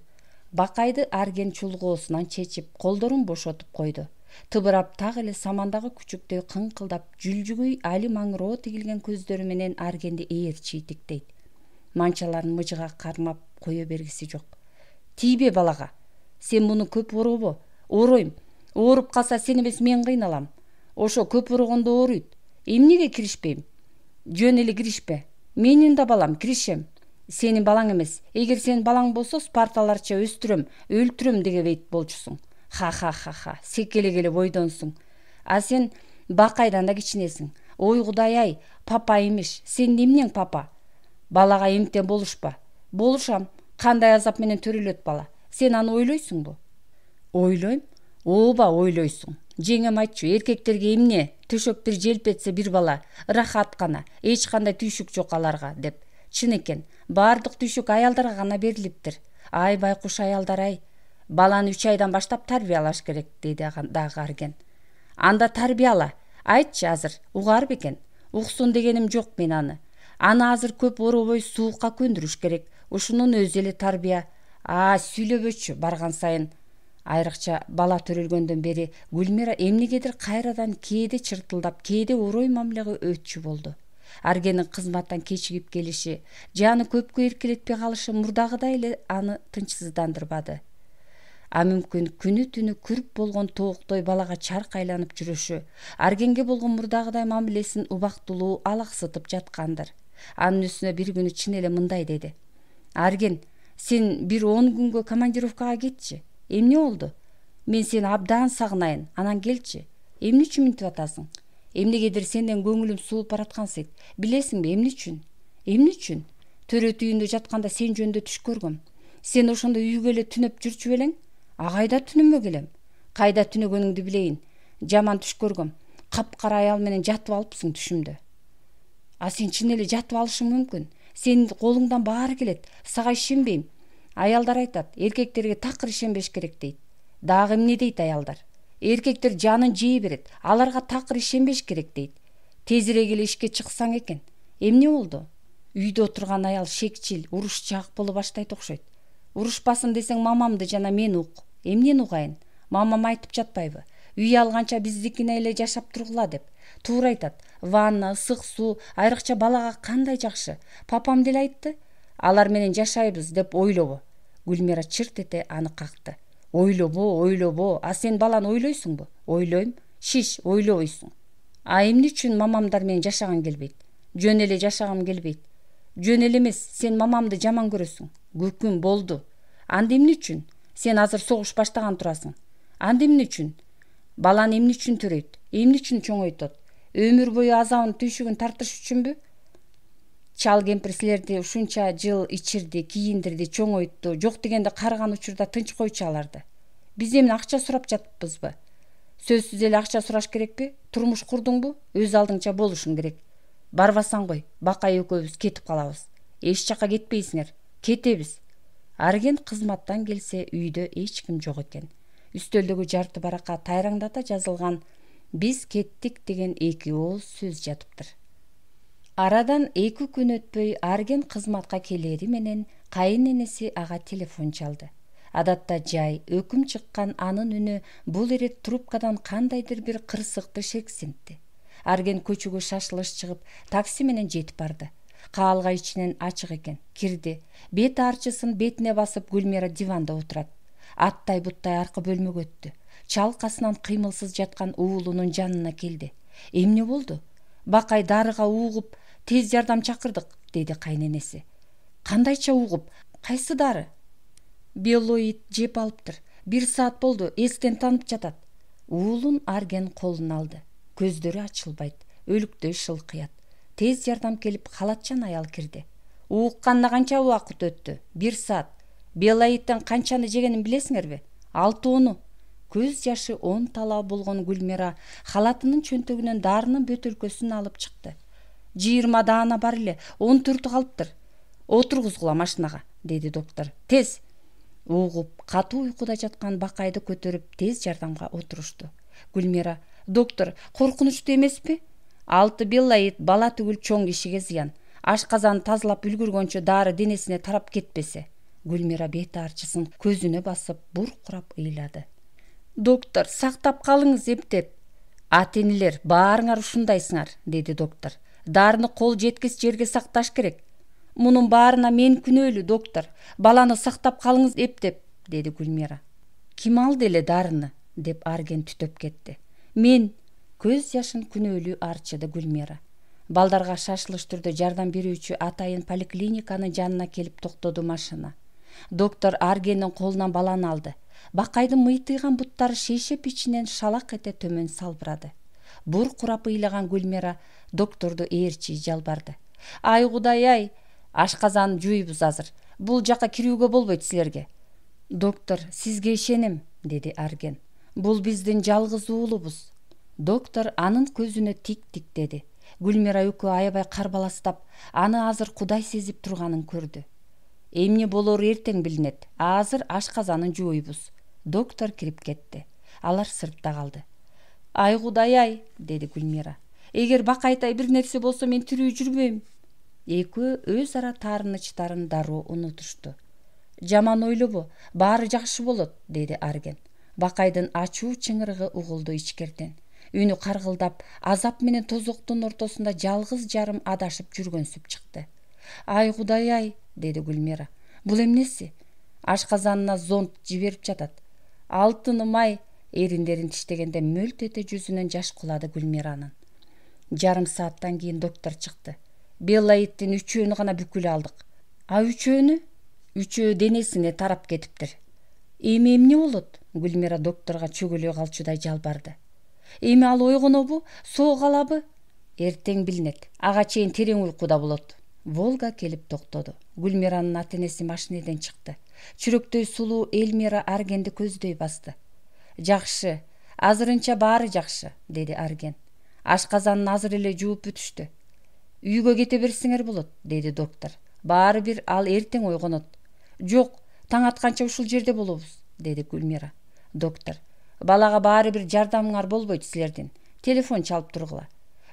Бакайды Арген чулгоосунан чечип, колдорун бошотуп койду. Тыбырап так эле самандагы күчүктөй кыңкылдап, жүлжүгөй али маңыроо тигилген көздөрү менен Аргенди ээрчий тиктейт. Манчаларын мыжыга кармап кое бергиси жок. Тийбе балага. Сен муну көп оробо. Оройм. Ооруп калса сен эмес мен кыйналам. Ошо көп орогондо ооруйт. Эмнеге киришпейм? Жөн эле киришпе. Менин да балам, киришем. Сенин балаң эмес. Эгер сенин балаң болсо, спарталарча өстүрөм, өлтүрөм дегебейт болчусуң. Ха, секелегеле бойдонсуң. А сен бакайдан да кичинесиң. Ой Кудай-ай, папа имиш. Сен эмнең папа? Балага эмтен болушпа. Болушам. Кандай азап менен төрөлөт бала. Сен аны ойлойсуңбу? Ойлойм. Ооба ойлойсуң. Жеңем айтчу, эркектерге эмне? Төшөктөр желпетсе бир бала, рахат гана, эч кандай түйшүк жок аларга, деп. Чын экен, баардык түйшүк аялдарга гана берилиптир. Ай байкуш аялдар-ай. Баланы 3 айдан баштап тарбиялаш керек, деди дагы Арген. Анда тарбияла. Айтчы азыр, угар бекен. Уксун дегеним жок мен аны. Аны азыр көп оробой суукка көндүрүш керек. Ушунун өзү эле тарбия. Сүйлөбөчү барган сайын. Айрыкча бала төрөлгөндөн бери Гүлмира эмнегедир кайрадан кээде чыртылдап, кээде орой мамилеге өтчү болду. Аргенин кызматтан кечигип келиши, жаны көпкө эркелетпей калышы мурдагыдай эле аны тынчсыздандырбады. А мүмкүн күнү түнү күрп болгон тооктой балага чарк айланып жүрүшү Аргенге болгон мурдагыдай мамилесин убактылуу алаксытып жаткандыр. Анын үстүнө бир күнү чын эле мындай деди. Арген, сен бир 10 күнгө командировкага кетчи. Эмне болду? Мен сени абдан сагынайын, анан келчи. Эмне үчүн минтип атасың? Эмнегедир сенден көңүлүм суулуп бараткан сейт. Билесиңби эмне үчүн? Эмне үчүн? Төрөт үйүндө жатканда сен жөнүндө түш көргөм. Сен ошондо үйгө эле түнөп жүрчү белең? Кайда түнөмөк элем? Кайда түнөгөнүңдү билейин. Жаман түш көргөм. Капкара аял менен жатып алыпсың түшүмдө. А сен чын эле жатып алышың мүмкүн. Сенин колуңдан баары келет. Сага ишенбейм. Аялдар айтат, эркектерге такыр ишенбеш керек дейт. Дагы эмне дейт аялдар? Эркектер жанын жей берет. Аларга такыр ишенбеш керек дейт. Тезирээк эле ишке чыксаң экен. Эмне болду? Үйдө отурган аял шекчил, урушчаак боло баштайт окшойт. Урушпасын десең мамамды жана мени ук. Эмнени угайын? Мамам айтып жатпайбы? Үй алганча биздикине эле жашап тургула деп. Туура айтат. Ванна, ысык суу, айрыкча балага кандай жакшы. Папам деле айтты. Алар менен жашайбыз деп ойлобо. Гүлмира чырт эте аны какты. Ойлобо. А сен баланы ойлойсуңбу? Ойлойм. Шиш, ойлобойсуң. А эмне үчүн мамамдар менен жашагың келбейт? Жөн эле жашагым келбейт. Жөн эле эмес, сен мамамды жаман көрөсүң. Көкүм болду. Анда эмне үчүн? Сен азыр согуш баштаган турасың. Анда эмне үчүн? Баланы эмне үчүн төрөйт? Эмне үчүн чоңойтот? Өмүр бою азабын түйшүгүн тартыш үчүнбү? Чал кемпир силерди ушунча жыл ичирди, кийиндирди, чоңойтtu. Жок дегенде карыган учурда тынч койчу аларды. Биз эмне акча сурап жатыппызбы? Сөзсүз эле акча сураш керекпи? Турмуш курдуңбу? Өз алдыңча болушуң керек. Барбасаң кой, Бакай экөөбүз кетип калабыз. Эч жака кетпейсиңер. Кетебиз. Арген кызматтан келсе үйдө эч ким жок экен. Үстөлдөгү жарты баракка тайраңдата жазылган «Биз кеттик» деген 2 ооз сөз жатыптыр. Арадан 2 күн өтпөй Арген кызматка келери менен кайын-энеси ага телефон чалды. Адатта жай, өкүм чыккан анын үнү бул ирет трубкадан кандайдыр бир кырсыкты шексинтти. Арген көчөгө шашылыш чыгып, такси менен жетип барды. Каалга ичинен ачык экен. Кирди. Бет арчысын бетине басып Гүлмира диванда отурат. Аттай-буттай аркы бөлмөгө өттү. Чалкасынан кыймылсыз жаткан уулунун жанына келди. Эмне болду? Бакай дарыга угуп, тез жардам чакырдык, деди кайненеси. Кандайча угуп? Кайсы дары? Белоид жеп алыптыр. 1 саат болду, эстен танып жатат. Уулун Арген колун алды. Көздөрү ачылбайт, өлүктөй шылкыят. Тез жардам келип, халатчан аял кирди. Уукканына канча убакыт өттү? 1 саат. Белоидтен канчаны жегенин билесиңерби? 6-10. Көз жашы 10 талаа болгон Гүлмира халатынын чөнтөгүнөн дарынын бөтөлкөсүн алып чыкты. 20 даана бар эле, 14 калыптыр. Отургузгула машинага, деди доктор. Тез. Угуп, катуу уйкуда жаткан Бакайды көтөрүп, тез жардамга отурушту. Гүлмира: доктор, коркунучтуу эмеспи? 6 белоид бала түгүл чоң кишиге зыян. Ашказан тазалап үлгүргөнчө дары денесине тарап кетпесе. Гүлмира бет арчысын көзүнө басып, буркурап ыйлады. Доктор, сактап калыңыз эптеп. Ата-энелер баарыңар ушундайсыңар, деди доктор. Дарыны кол жеткис жерге сакташ керек. Мунун баарына мен күнөөлүү, доктор. Баланы сактап калыңыз эптеп, деди Гүлмира. Ким алды эле дарыны? Деп Арген түтөп кетти. Мен. Көз жашын күнөөлүү арчыды Гүлмира. Балдарга шашылыш түрдө жардам берүүчү атайын поликлиниканын жанына келип токтоду машина. Доктор Аргендин колунан баланы алды. Бакайдын мыйтыйган буттары шейшеп ичинен шалак эте төмөн салбырады. Буркурап ыйлаган Гүлмира докторду ээрчи жалбарды. Ай Кудай, ашказанды жуйбуз азыр. Бул жака кирүүгө болбойт силерге. Доктор, сизге ишенем, деди Арген. Бул биздин жалгыз уулубуз. Доктор анын көзүнө тик-тик деди. Гүлмира экөө аябай карбаластап, аны азыр Кудай сезип турганын көрдү. Эмне болору эртең билинет. Азыр ашказанын жууйбуз. Доктор кирип кетти. Алар сыртта калды. Ай Кудай, деди Гүлмира. Эгер Бакайтай бир нерсе болсо мен тирүү жүрбөйм. Экөө өз ара таарынычтарын дароо унутушту. Жаман ойлобо, баары жакшы болот, деди Арген. Бакайдын ачуу чыңырыгы угулду ичкертен. Үнү каргылдап, азап менен тозоктун ортосунда жалгыз жарым адашып жүргөнсүп чыкты. Ай Кудай, деди Гүлмира. Бул эмнеси? Ашказанына зонт жиберип жатат. Алтыным ай, эриндерин тиштегенде мөлт эте жүзүнөн жаш кулады Гүлмиранын. Жарым сааттан кийин доктор чыкты. Белоиддин 3өөнү гана бүкүлө алдык. А 3өөнү? үчөө денесине тарап кетиптир. Эми эмне болот? Гүлмира докторго чөгөлөй калчудай жалбарды. Эми ал ойгонобу, соо калабы? Эртең билинет. Ага чейин терең уйкуда болот. Волга келип токтоду. Гүлмиранын ата-энеси машинеден чыкты. Чүрөктөй сулуу Элмира Аргенди көздөй басты. Жакшы, азырынча баары жакшы, деди Арген. Ашказанын азыр эле жууп бүтүштү. Үйгө кете берсиңер болот, деди доктор. Баары бир ал эртең ойгонот. Жок, таң атканча ушул жерде болобуз, деди Гүлмира. Доктор, балага баары бир жардамыңар болбойт силердин. Телефон чалып тургула.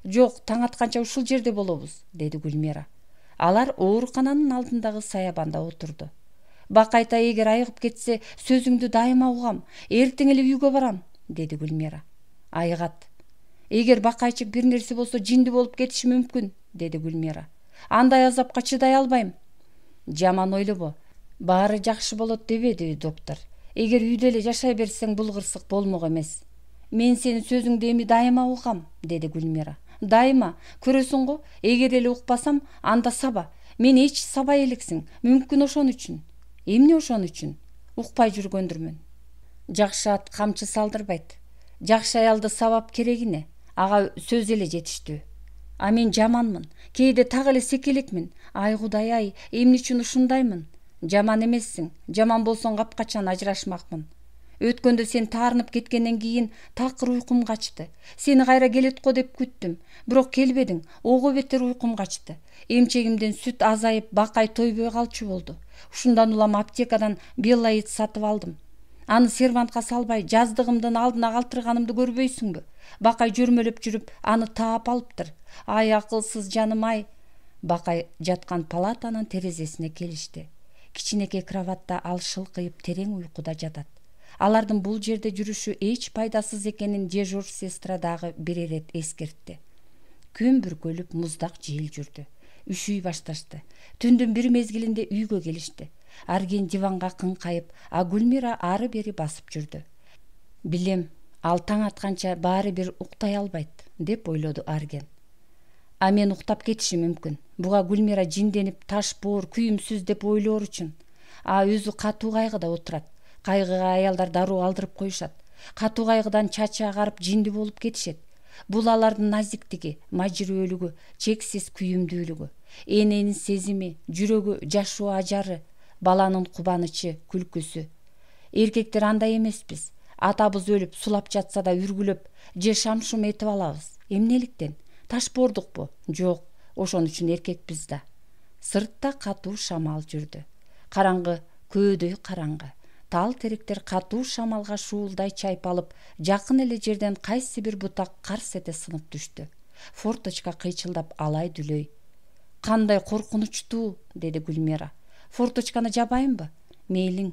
Жок, таң атканча ушул жерде болобуз, деди Гүлмира. Алар оорукананын алдындагы саябанда отурду. Бакайта эгер айыгып кетсе, сөзүңдү дайыма угам. Эртең эле үйгө барам, деди Гүлмира. Айыгат. Эгер бакайчык бир нерсе болсо жинди болуп кетиши мүмкүн, деди Гүлмира. Андай азапка чыдай албайм. Жаман ойлобо. Баары жакшы болот дебеди доктор. Эгер үйдө эле жашай берсең, бул кырсык болмок эмес. Мен сенин сөзүңдү эми дайыма угам, деди Гүлмира. Дайыма, көрөсүң го, эгер эле укпасам, анда саба. Мен эч сабай элексиң. Мүмкүн ошон үчүн. Эмне ошон үчүн? Укпай жүргөндүрмүн. Жакшы ат камчы салдырбайт. Жакшы аялды сабап керегине. Ага сөз эле жетиштүү. А мен жаманмын. Кээде так эле секелекмин. Ай Кудай ай, эмне үчүн ушундаймын? Жаман эмессиң. Жаман болсоң капкачан ажырашмакмын. Өткөндө сен таарынып кеткенден кийин такыр уйкум качты. Сени кайра келет го деп күттүм. Бирок келбедиң. Ого бетер уйкум качты. Эмчегимден сүт азайып, бакай тойбой калчу болду. Ушундан улам аптекадан Беллаид сатып алдым. Аны сервантка салбай, жаздыгымдын алдына калтырганымды көрбөйсүңбү? Бакай жөрмөлөп жүрүп, аны таап алыптыр. Ай акылсыз жаным ай. Бакай жаткан палатанын терезесине келишти. Кичинекей кроватта ал шылкыйып терең уйкуда жатат. Алардын бул жерде жүрүшү эч пайдасыз экенин дежур сестра дагы бир ирет эскертти. Күн бүркөлүп, муздак жел жүрдү. Үшүй башташты. Түндүн бир мезгилинде үйгө келишти. Арген диванга кыңкайып, а Гүлмира ары бери басып жүрдү. Билем, ал таң атканча баары бир уктай албайт, деп ойлоду Арген. А мен уктап кетишим мүмкүн. Буга Гүлмира жинденип, таш боор, күйүмсүз деп ойлоор үчүн. А өзү катуу кайгыда отурат. Кайгыга аялдар дароо алдырып коюшат. Катуу кайгыдан чачы агарып, жинди болуп кетишет. Бул алардын назиктиги, мажирөөлүгү, чексиз күйүмдүүлүгү, эненин сезими, жүрөгү, жашоо ажары, баланын кубанычы, күлкүсү. Эркектер андай эмеспиз. Атабыз өлүп, сулап жатса да үргүлөп, же шам-шум этип алабыз. Эмнеликтен? Таш боордукпу? Жок, ошон үчүн эркекпиз да. Сыртта катуу шамал жүрдү. Караңгы, көөдөй караңгы. Тал теректер катуу шамалга шуулдай чайпалып, жакын эле жерден кайсы бир бутак карс эте сынып түштү. Форточка кыйчылдап алай дүлөй. Кандай коркунучтуу, деди Гүлмира. Форточканы жабайынбы? Мейлиң.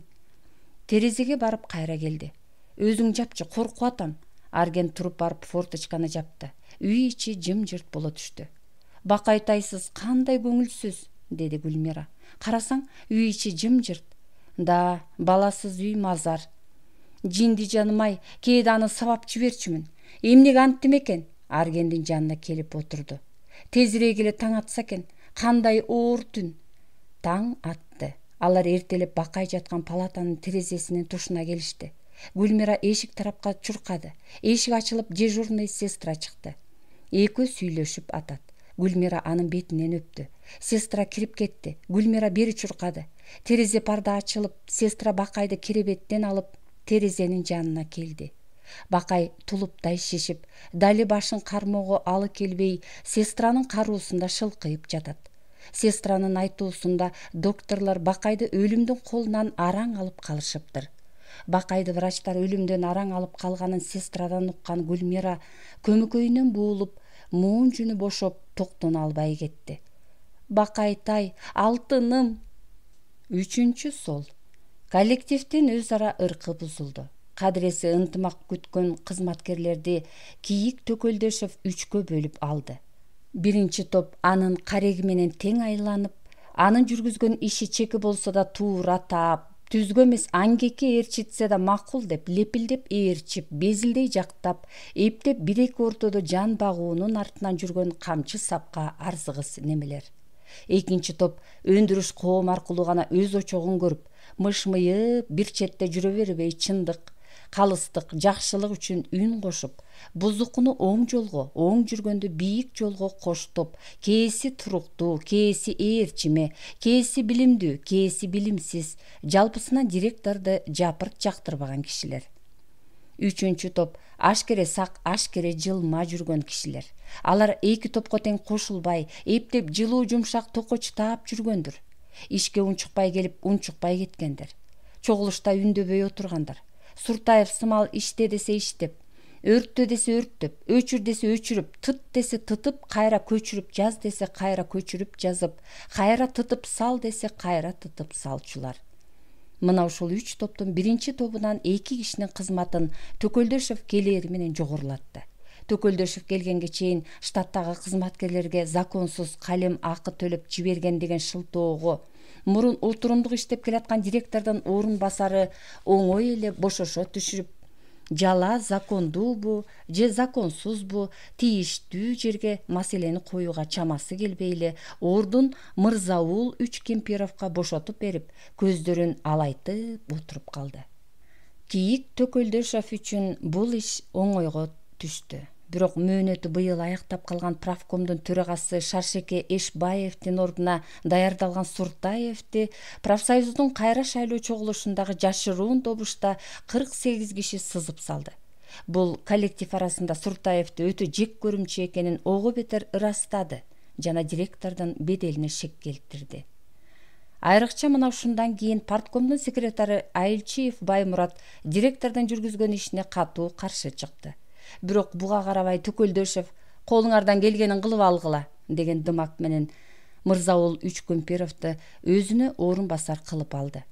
Терезеге барып кайра келди. Өзүң жапчы, коркуп атам. Арген туруп барып форточканы жапты. Үй ичи жымжырт боло түштү. Бакайтайсыз, кандай көңүлсүз, деди Гүлмира. Карасаң, үй ичи жымжырт. Да, баласыз үй мазар. Жинди жаным ай, кээде аны сабап жиберчүмүн. Эмнеге анттым экен? Аргендин жанына келип отурду. Тезирээк эле таң атса экен. Кандай оор түн. Таң атты. Алар эртелеп Бакай жаткан палатанын терезесинин тушуна келишти. Гүлмира эшик тарапка чуркады. Эшик ачылып, дежурный сестра чыкты. Экөө сүйлөшүп атат. Гүлмира анын бетинен өптү. Сестра кирип кетти. Гүлмира бери чуркады. Терезе парда ачылып, сестра Бакайды керебеттен алып, терезенин жанына келди. Бакай тулуптай шишип, дали башын кармоого алы келбей, сестранын кароосунда шылкыйып жатат. Сестранын айтуусунда докторлор Бакайды өлүмдүн колунан араң алып калышыптыр. Бакайды врачтар өлүмдөн араң алып калганын сестрадан уккан Гүлмира көмөкөйүнөн буулуп, муун жүнү бошоп, токтоно албай кетти. Бакайтай, алтыным. 3 сол. Коллективдин өз ара ыркы бузулду. Кадыреси ынтымак күткөн кызматкерлерди Кийик Төкөлдөшев 3кө бөлүп алды. Биринчи топ анын кареги менен тең айланып, анын жүргүзгөн иши чеки болсо да туура таап, түзгө эмес аңгеке ээрчитсе да макул деп лепилдеп ээрчип, безилдей жактап, эптеп бир-эки ортодо жан багуунун артынан жүргөн камчы сапка арзыгыс немелер. Экинчи топ өндүрүш коом аркылуу гана өз очогун көрүп, мышмыйып бир четте жүрө бербей чындык, калыстык, жакшылык үчүн үн кошуп, бузукуну оң жолго, оң жүргөндү бийик жолго коштоп, кээси туруктуу, кээси ээрчиме, кээси билимдүү, кээси билимсиз, жалпысынан директорду жапырт жактырбаган кишилер. Үчүнчү топ ашкере сак, ашкере жылма жүргөн кишилер. Алар эки топко тең кошулбай, эптеп жылуу жумшак токоч таап жүргөндөр. Ишке унчукпай келип, унчукпай кеткендер. Чогулушта үндөбөй отургандар. Суртаев сымал иште десе иштеп, өрттө десе өрттөп, өчүр десе өчүрүп, тыт десе тытып, кайра көчүрүп жаз десе кайра көчүрүп жазып, кайра тытып сал десе кайра тытып салчулар. Мына ушул 3 топтун биринчи тобунан 2 кишинин кызматын Төкөлдөшев келери менен жогорулатты. Төкөлдөшев келгенге чейин штаттагы кызматкерлерге законсуз калем акы төлөп жиберген деген шылтоого, мурун отурумдук иштеп келаткан директордун орун басары оңой эле бошошо түшүрүп, жала закондуубу же законсузбу, тийиштүү жерге маселени коюуга чамасы келбей эле ордун Мырзаул Үчкемпировго бошотуп берип, көздөрүн алайтып отуруп калды. Кийик Төкөлдөшев үчүн бул иш оңойго түштү. Бирок мөөнөтү быйыл аяктап калган правкомдун төрагасы Шаршеке Эшбаевдин ордуна даярдалган Суртаевди профсоюздун кайра шайлоо чогулушундагы жашыруун добушта 48 киши сызып салды. Бул коллектив арасында Суртаевди өтө жек көрүмчү экенин ого бетер ырастады жана директордун беделине шек келтирди. Айрыкча мына ушундан кийин парткомдун секретары Айылчиев Баймурат директордун жүргүзгөн ишине катуу каршы чыкты. Бирок буга карабай Төкөлдөшев колуңардан келгенин кылып алгыла деген дымак менен Мырзаул Үчкемпировду өзүнө орун басар кылып алды.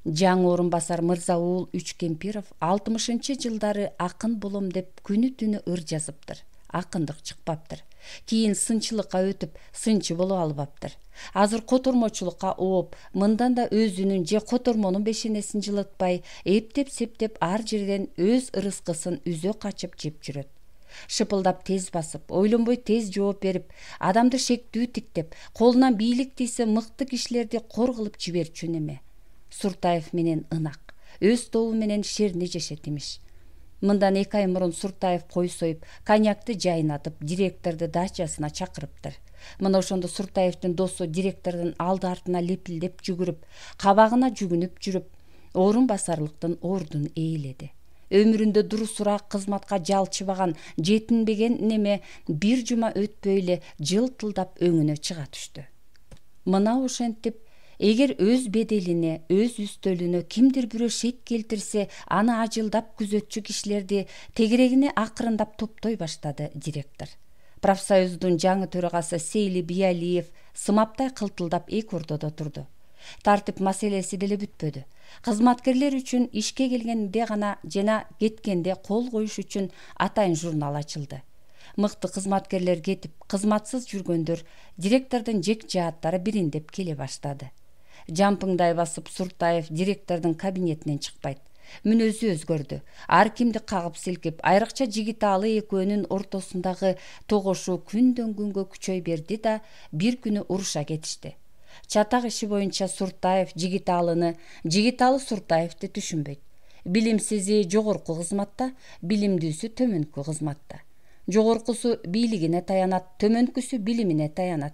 Жаңы орун басар Мырзаул Үчкемпиров 60-жылдары акын болом деп күнү түнү ыр жазыптыр. Акындык чыкпаптыр. Кийин сынчылыкка өтүп, сынчы болуп албаптыр. Азыр котормочулукка ооп, мындан да өзүнүн же котормонун бешенесин жылытпай, эптеп-септеп ар жерден өз ырыскысын үзө качып жеп жүрөт. Шыпылдап тез басып, ойлонбой тез жооп берип, адамды шектүү тиктеп, колунан бийлик тийсе мыкты кишилерди кор кылып жиберчү неме. Суртаев менен ынак, өз тобу менен шерни жешет имиш. Мындан 2 ай мурун Суртаев кой союп, коньякты жайнатып, директорду дачасына чакырыптыр. Мына ошондо Суртаевдин досу директордун алды-артына лепилдеп жүгүрүп, кабагына жүгүнүп жүрүп, орун басарлыктын ордун ээледи. Өмүрүндө дурусураак кызматка жалчыбаган, жетинбеген неме бир жума өтпөй эле жылтылдап өңүнө чыга түштү. Мына ошентип эгер өз беделине, өз үстөлүнө кимдир бирөө шек келтирсе, аны ажылдап күзөтчү кишилерди тегерегине акырындап топтой баштады директор. Профсоюздун жаңы төрагасы Сейли Биялиев сымаптай кылтылдап эки ортодо турду. Тартип маселеси деле бүтпөдү. Кызматкерлер үчүн ишке келгенде гана жана кеткенде кол коюш үчүн атайын журнал ачылды. Мыкты кызматкерлер кетип, кызматсыз жүргөндөр директордун жек жааттары бириндеп келе баштады. Жампыңдай басып Суртаев директордун кабинетинен чыкпайт. Мүнөзү өзгөрдү. Ар кимди кагып силкип, айрыкча Жигиталы экөөнүн ортосундагы тогошуу күндөн күнгө күчөй берди да бир күнү уруша кетишти. Чатак иши боюнча Суртаев Жигиталыны, Жигиталы Суртаевди түшүнбөйт. Билимсизи жогорку кызматта, билимдүүсү төмөнкү кызматта. Жогоркусу бийлигине таянат, төмөнкүсү билимине таянат.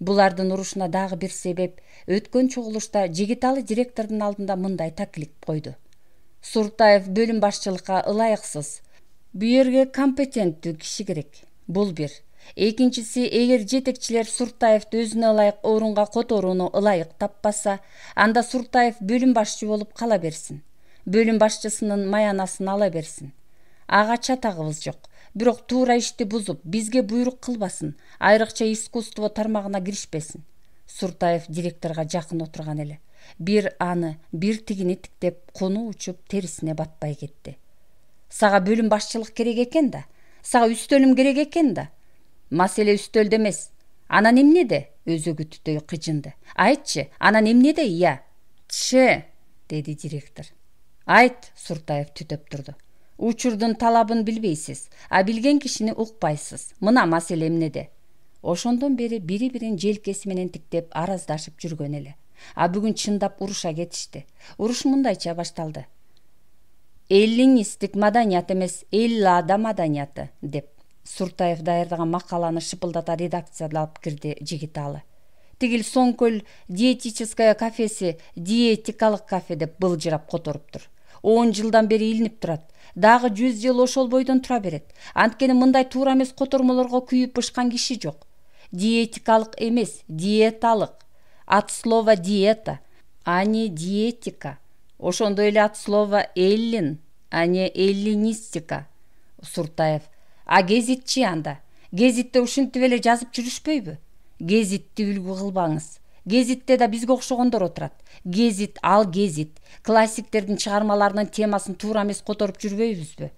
Булардын урушуна дагы бир себеп өткөн чогулушта Жигиталы директордун алдында мындай таклип койду. Суртаев бөлүм башчылыкка ылайыксыз. Бу жерге компетенттүү киши керек. Бул бир. Экинчиси, эгер жетекчилер Суртаевди өзүнө ылайык орунга которууну ылайык таппаса, анда Суртаев бөлүм башчы болуп кала берсин. Бөлүм башчысынын маянасын ала берсин. Ага чатагыбыз жок. Бирок туура ишти бузуп, бизге буйрук кылбасын, айрыкча искусство тармагына киришпесин. Суртаев директорго жакын отурган эле. Бир аны, бир тигини тиктеп, куну учуп терисине батпай кетти. Сага бөлүм башчылык керек экен да, сага үстөлүм керек экен да. Маселе үстөлдө эмес. Анан эмнеде? Өзөгү түтөй кыжынды. Айтчы, анан эмнеде? Ия. Тше, деди директор. Айт, Суртаев түтөп турду. Учурдун талабын билбейсиз, а билген кишини укпайсыз. Мына маселе эмнеде? Ошондон бери бири бирин желкеси менен тиктеп араздашып жүргөн эле. А бүгүн чындап уруша кетишти. Уруш мындайча башталды. Эллинистик маданият эмес, эллада маданияты деп Суртаев даярдаган макаланы шыпылдата редакциялап кирди Жигиталы. Тигил Соңкөл диетическая кафеси диетикалык кафе деп былжырап которуптур. 10 жылдан бери илинип турат. Дагы 100 жыл ошол бойдон тура берет. Анткени мындай туура эмес котормолорго күйүп бышкан киши жок. Диетикалык эмес, диеталык. От слова диета, а не диетика. Ошондой эле от слова эллин, а не эллинистика. Суртаев. А гезитчи анда? Гезитте ушинтип эле жазып жүрүшпөйбү? Гезитти үлгү кылбаңыз. Гезитте да бизге окшогондор отурат. Гезит ал гезит. Классиктердин чыгармаларынын темасын туура эмес которуп жүрбөйбүзбү?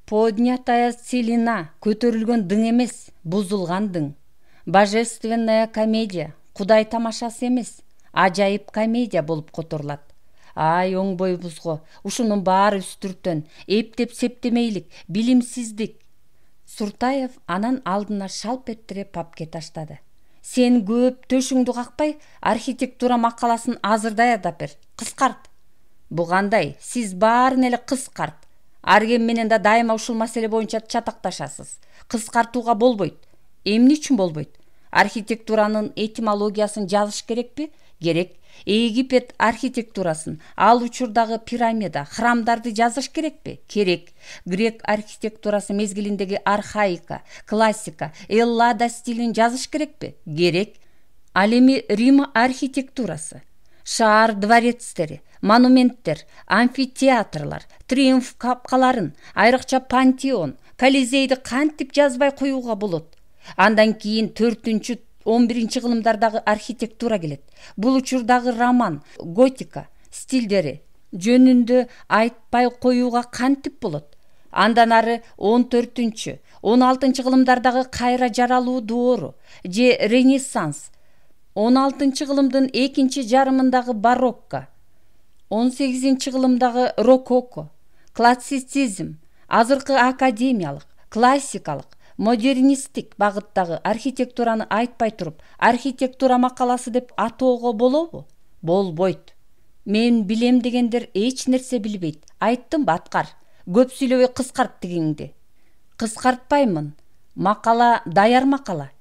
Поднятая целина, көтөрүлгөн дың эмес, бузулган дың. Божественная комедия, Кудай тамашасы эмес, ажайып комедия болуп которулат. Ай оңбойбузго, ушунун баары үстүртөн, эптеп септемейлик, билимсиздик. Суртаев анан алдына шалп эттире папке таштады. Сен көп төшүңдү какпай, архитектура макаласын азыр даярдап бер. Кыскарт. Бу кандай? Сиз баарын эле кыскарт. Арген менен да дайыма ушул маселе боюнча чатакташасыз. Кыскартууга болбойт. Эмне үчүн болбойт? Архитектуранын этимологиясын жазыш керекпи? Керек. Египет архитектурасын, ал учурдагы пирамида, храмдарды жазыш керекпи? Керек. Грек архитектурасы мезгилиндеги архаика, классика, эллада стилин жазыш керекпи? Керек. Ал эми Рим архитектурасы, шаар дворецтери, монументтер, амфитеатрлар, триумф капкаларын, айрыкча пантеон, колизейди кантип жазбай коюуга болот? Андан кийин 4-11 кылымдардагы архитектура келет. Бул учурдагы роман, готика стилдери жөнүндө айтпай коюуга кантип болот? Андан ары 14-16 кылымдардагы кайра жаралуу доору же Ренессанс, 16 кылымдын экинчи жарымындагы барокко, 18 кылымдагы рококо, классицизм, азыркы академиялык, классикалык, модернисттик багыттагы архитектураны айтпай туруп, архитектура макаласы деп атоого болобу? Болбойт. Мен билем дегендер эч нерсе билбейт. Айттым баткар. Көп сүйлөбөй кыскарт тигиңди. Кыскартпаймын. Макала даяр макала.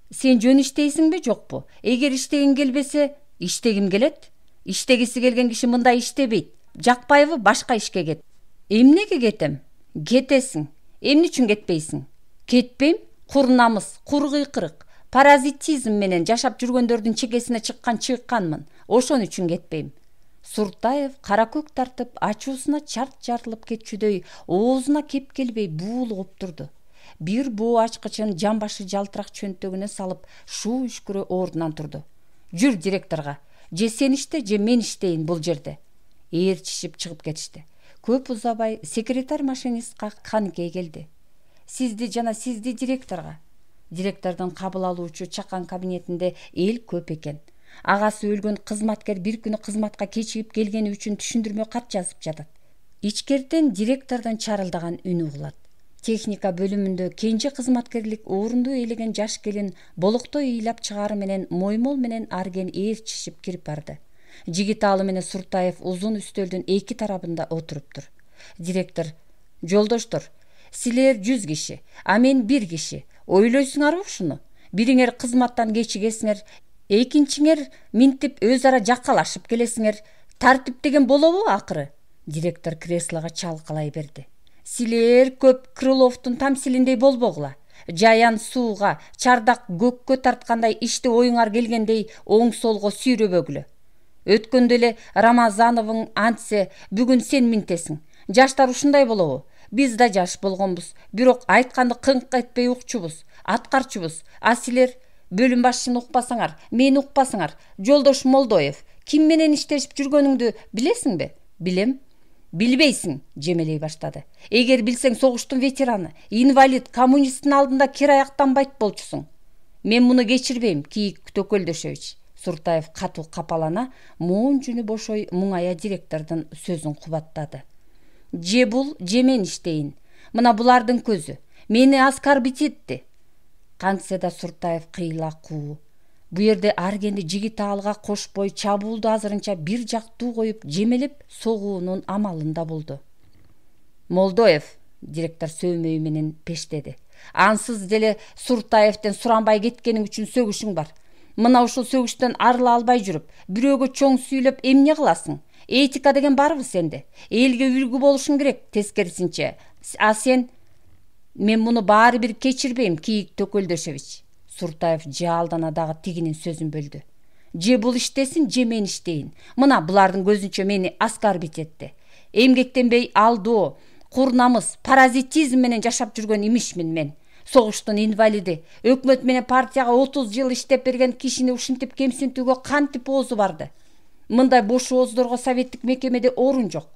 Сен жөн иштейсиңби жокпу? Эгер иштегиң келбесе, иштегим келет. Иштегиси келген киши мындай иштебейт. Жакпайбы, башка ишке кет. Эмнеге кетем? Кетесиң. Эмне үчүн кетпейсиң? Кетпейм, кур намыс, кур кыйкырык, паразитизм менен жашап жүргөндөрдүн чекесине чыкканмын. Ошон үчүн кетпейм. Суртаев кара көк тартып, ачуусуна чарт жарылып кетчүдөй оозуна кеп келбей буулуп турду. Бир буу ачкычын жамбашы жалтырак чөнтөгүнө салып, шуу үшкүрө ордунан турду. Жүр директорго, же сен иште, же мен иштейин бул жерде. Ээрчишип чыгып кетишти. Көп узабай секретарь машинистка Каныкей келди. Сизди жана сизди директорго. Директордун кабыл алуучу чакан кабинетинде эл көп экен. Агасы өлгөн кызматкер бир күнү кызматка кечигип келгени үчүн түшүндүрмө кат жазып жатат. Ичкерден директордун чарылдаган үнү угулат. Техника бөлүмүндө кенже кызматкерлик орунду ээлеген жаш келин болоктой ыйлап чыгаары менен моймол менен арген ээрчишип кирип барды. Жигиталы менен Суртаев узун үстөлдүн эки тарабында отуруптур. Директор: жолдоштор, силер 100 киши, а мен 1 киши. Ойлойсуңарбы ушуну? Бириңер кызматтан кечигесиңер, экинчиңер минтип өз ара жаккалашып келесиңер. Тартип деген болобу акыры? Директор креслого чалкалай берди. Силер көп Крыловдун тамсилиндей болбогула. Жаян сууга, чардак көккө тарткандай ишти оюңар келгендей оң солго сүйрөбөгүлө. Өткөндө эле Рамазановың антсе, бүгүн сен минтесиң. Жаштар ушундай болобу? Биз да жаш болгонбуз, бирок айтканды кыңк этпей укчубуз, аткарчубуз. А силер бөлүм башчыны укпасаңар, мени укпасаңар, жолдош Молдоев, ким менен иштешип жүргөнүңдү билесиңби? Билем. Билбейсиң, жемелей баштады. Эгер билсең, согуштун ветераны, инвалид, коммунисттин алдында кир аяктанбайт болчусуң. Мен муну кечирбейм, Кийик Төкөлдөшевич. Суртаев катуу капалана, моон жүнү бошой муңая директордун сөзүн кубаттады. Же бул, же мен иштейин. Мына булардын көзү. Мени оскорбить этти. Кантсе да Суртаев кыйла куу. Бу жерде Аргенди Жигиталыга кошпой чабуулду азырынча бир жактуу коюп жемелеп согуунун амалында болду. Молдоев, директор сөөмөйү менен пештеди. Ансыз деле Суртаевден суранбай кеткениң үчүн сөгүшүң бар. Мына ушул сөгүштөн арыла албай жүрүп, бирөөгө чоң сүйлөп эмне кыласың? Этика деген барбы сенде? Элге үлгү болушуң керек, тескерисинче. Мен муну баары бир кечирбейм, Кийик Төкөлдөшевич. Суртаев жаалдана дагы тигинин сөзүн бөлдү. Же бул иштесин, же мен иштейин. Мына булардын көзүнчө мени аскарбит этти. Эмгектенбей алдоо, кур намыс, паразитизм менен жашап жүргөн имишмин мен. Согуштун инвалиди, өкмөт менен партияга 30 жыл иштеп берген кишини ушинтип кемсинтүүгө кантип оозу барды? Мындай бош ооздорго советтик мекемеде орун жок.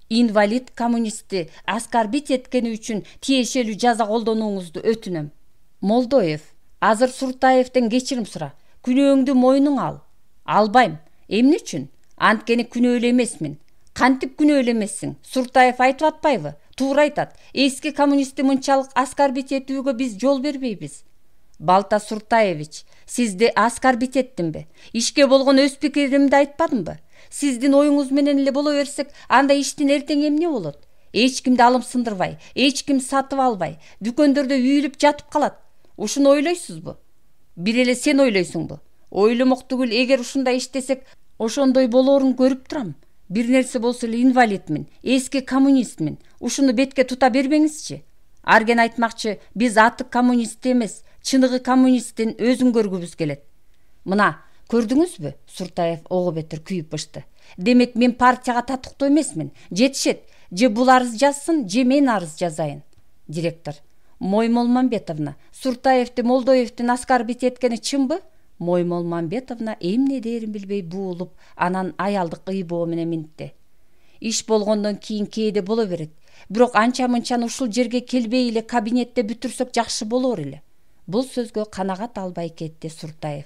Инвалид коммунистти аскарбит эткени үчүн тиешелүү жаза колдонууңузду өтүнөм. Молдоев, азыр Суртаевден кечирим сура. Күнөөңдү мойнуңа ал. Албайм. Эмне үчүн? Анткени күнөөлүү эмесмин. Кантип күнөөлүү эмессиң? Суртаев айтып атпайбы? Туура айтат. Эски коммунистти мынчалык аскарбит этүүгө биз жол бербейбиз. Балта Суртаевич, сизди аскарбит эттимби? Ишке болгон өз пикиримди айтпадымбы? Сиздин оюңуз менен эле боло берсек, анда иштин эртең эмне болот? Эч кимди алым сындырбай, эч ким сатып албай, дүкөндөрдө үйүлүп жатып калат. Ушуну ойлойсузбу? Бир эле сен ойлойсуңбу? Ойломок түгүл, эгер ушундай иштесек, ошондой болоорун көрүп турам. Бир нерсе болсо эле инвалидмин, эски коммунистмин. Ушуну бетке тута бербеңизчи. Арген айтмакчы, биз атык коммунист эмес, чыныгы коммунисттин өзүн көргүбүз келет. Мына, көрдүңүзбү? Суртаев ого бетер күйүп бышты. Демек мен партияга татыктуу эмесмин. Жетишет. Же бул арыз жазсын, же мен арыз жазайын. Директор: Моймол Мамбетовна, Суртаевди Молдоевдин аскарбит эткени чынбы? Моймол Мамбетовна эмне дээрин билбей буулуп, анан аялдык ыйбоо менен минтти. Иш болгондон кийин кээде боло берет. Бирок анча-мынчаны ушул жерге келбей эле кабинетте бүтүрсөк жакшы болор эле. Бул сөзгө канагат албай кетти Суртаев.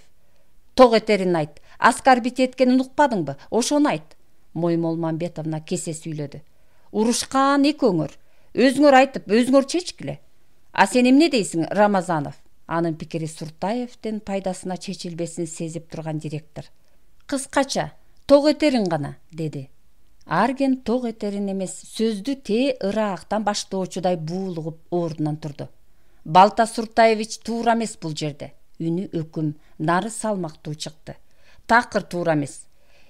Ток этерин айт. Аскарбит эткенин укпадыңбы? Ошону айт. Моймол Мамбетовна кесе сүйлөдү. Урушкан экөөңөр. Өзүңөр айтып, өзүңөр чечкиле. А сен эмне дейсиң, Рамазанов? Анын пикири Суртаевдин пайдасына чечилбесин сезип турган директор. Кыскача, ток этерин гана, деди. Арген ток этерин эмес, сөздү Ыраактан баштоочудай буулугуп ордунан турду. Балта Суртаевич туура эмес бул жерде. Үнү өкүм, нары салмактуу чыкты. Такыр туура эмес.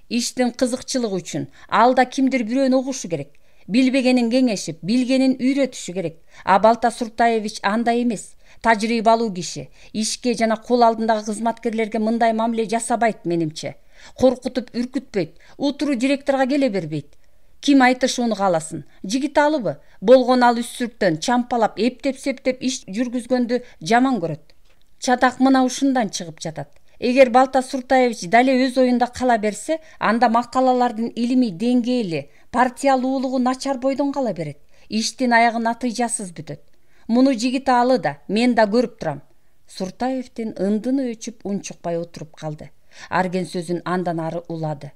Иштин кызыкчылыгы үчүн алда кимдир бирөөнү угушу керек. Билбегенин кеңешип, билгенин үйрөтүшү керек. А Балта Суртаевич андай эмес. Тажрыйбалуу киши. Ишке жана кол алдындагы кызматкерлерге мындай мамиле жасабайт менимче. Коркутуп үркүтпөйт, утуру директорго келе бербейт. Ким айтышууну кааласын? Жигиталыбы? Болгон ал үстүрттөн чампалап, эптеп-септеп иш жүргүзгөндү жаман көрөт. Чатак мына ушундан чыгып жатат. Эгер Балта Суртаевич дале өз оюнда кала берсе, анда макалалардын илимий деңгээли, партиялуулугу начар бойдон кала берет. Иштин аягы натыйжасыз бүтөт. Муну Жигиталы да, мен да көрүп турам. Суртаевдин ындыны өчүп унчукпай отуруп калды. Арген сөзүн андан ары улады.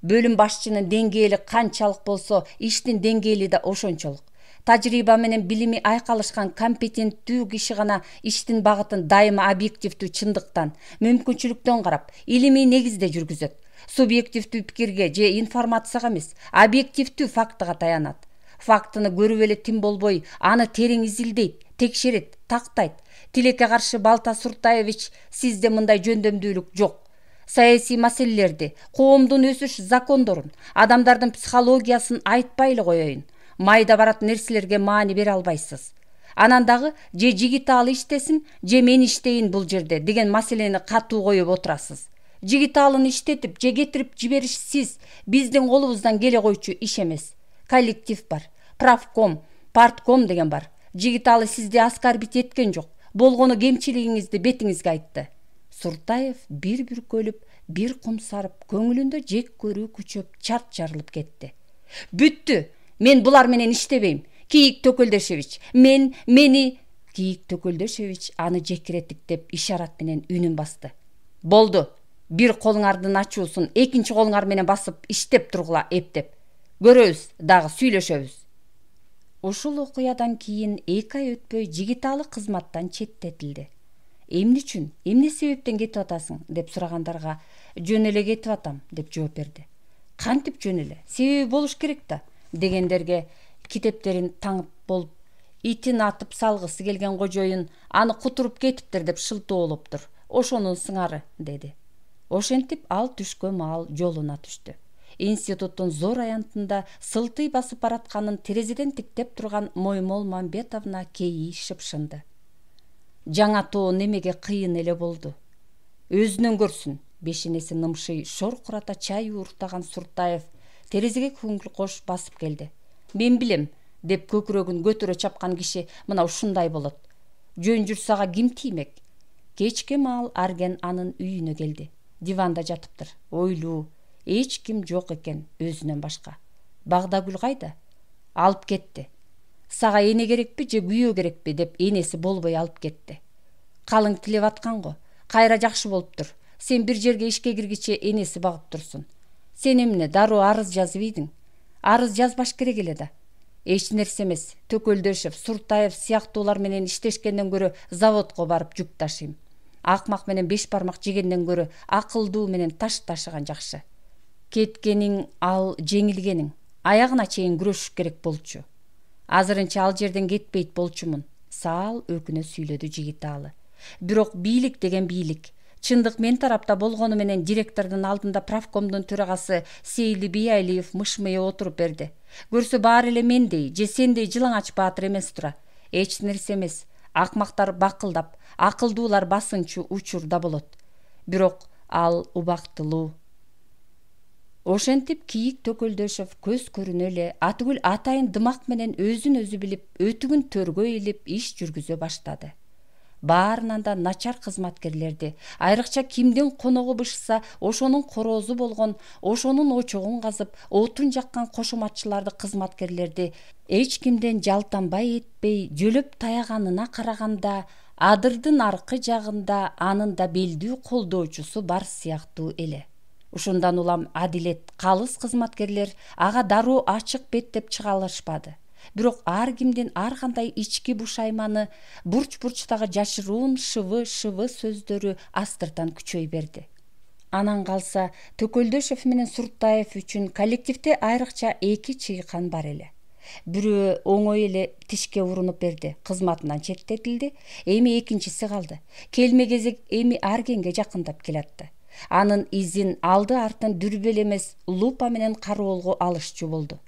Бөлүм башчынын деңгээли канчалык болсо, иштин деңгээли да ошончолук. Тажрыйба менен билими айкалышкан компетенттүү киши гана иштин багытын дайыма объективдүү чындыктан, мүмкүнчүлүктөн карап, илимий негизде жүргүзөт. Субъективдүү пикирге же информацияга эмес, объективдүү фактыга таянат. Фактыны көрүп эле тим болбой, аны терең изилдейт, текшерет, тактайт. Тилекке каршы Балта Суртаевич, сизде мындай жөндөмдүүлүк жок. Саясий маселелерди, коомдун өсүш закондорун, адамдардын психологиясын айтпай эле коеюн. Майда барат нерселерге маани бере албайсыз. Анан дагы же Жигиталы иштесин, же мен иштейин бул жерде деген маселени катуу коюп отурасыз. Жигиталын иштетип же кетирип жибериш сиз, биздин колубуздан келе койчу иш эмес. Коллектив бар, правком, партком деген бар. Жигиталы сизди аскарбит эткен жок. Болгону кемчилигиңизди бетиңизге айтты. Суртаев бир бүркөлүп, бир кумсарып, көңүлүндө жек көрүү күчөп, чарт жарылып кетти. Бүттү. Мен булар менен иштебейм. Кийик Төкөлдөшевич, мени Кийик Төкөлдөшевич аны жекиреттиктеп ишарат менен үнүн басты. Болду. Бир колуңардын ачуусун экинчи колуңар менен басып иштеп тургула эптеп. Көрөбүз, дагы сүйлөшөбүз. Ушул окуядан кийин 2 ай өтпөй Жигиталы кызматтан четтетилди. Эмне үчүн, эмне себептен кетип атасың деп сурагандарга жөн эле кетип атам деп жооп берди. Кантип жөн эле? Себеби болуш керек да дегендерге китептерин таңып болуп, итин атып салгысы келген кожоюн аны кутуруп кетиптир деп шылтоолоптур. Ошонун сыңары деди. Ошентип ал түшкөн маал жолуна түштү. Институттун зор аянтында сылтый басып баратканын терезеден тиктеп турган Моймол Мамбетовна кейи шыпшынды. Жаңа тоо немеге кыйын эле болду. Өзүнөн көрсүн. Бешенеси нымшый шоркурата чай ууртаган Суртаев терезеге көңүл кош басып келди. Мен билем, деп көкүрөгүн көтөрө чапкан киши мына ушундай болот. Жөн жүрсө ага ким тиймек? Кечке маал Арген анын үйүнө келди. Диванда жатыптыр. Ойлуу, эч ким жок экен өзүнөн башка. Багдагүл кайда? Алып кетти. Сага эне керекпи же күйөө керекпи деп энеси болбой алып кетти. Калың тилеп аткан го. Кайра жакшы болуптур. Сен бир жерге ишке киргиче энеси багып турсун. Сен эмне дароо арыз жазып ийдиң? Арыз жазбаш керек эле да. Эч нерсе эмес. Төкөлдөшев, Суртаев сыяктуулар менен иштешкенден көрө заводко барып жүк ташыйм. Акмак менен беш бармак жегенден көрө акылдуу менен таш ташыган жакшы. Кеткениң ал жеңилгениң. Аягына чейин күрөшүш керек болчу. Азырынча ал жерден кетпейт болчумун. Саал өкүнө сүйлөдү Жигиталы. Бирок бийлик деген бийлик. Чындык мен тарапта болгону менен директордун алдында правкомдун төрагасы Сейли Биялиев мышмыя отуруп берди. Көрсө баары эле мендей же сендей жылаңач баатыр эмес тура. Эч нерсе эмес. Акмактар бакылдап, акылдуулар басынчу учурда болот. Бирок ал убактылуу. Ошентип Кийик Төкөлдөшев көз көрүнө эле Атыгүл атайын дымак менен өзүн өзү билип, өтүгүн төргө илип иш жүргүзө баштады. Баарынан да начар кызматкерлерди, айрыкча кимдин коногу бышса, ошонун корозу болгон, ошонун очогун казып, отун жаккан кошоматчыларды кызматкерлерди эч кимден жалтанбай этпей жөлөп таяганына караганда, адырдын аркы жагында анын да белдүү колдоочусу бар сыяктуу эле. Ушундан улам адилет, калыс кызматкерлер ага дароо ачык беттеп чыга алышпады. Бирок ар кимдин ар кандай ички бушайманы, бурч-бурчтагы жашыруун шывы сөздөрү астыртан күчөй берди. Анан калса Төкөлдөшев менен Суртаев үчүн коллективде айрыкча эки чыйкан бар эле. Бирөө оңой эле тишке урунуп берди, кызматынан четтетилди, эми экинчиси калды. Келме кезек эми Аргенге жакындап келатты. Анын изин алды артын дүрбел эмес лупа менен кароолго алышчу болду.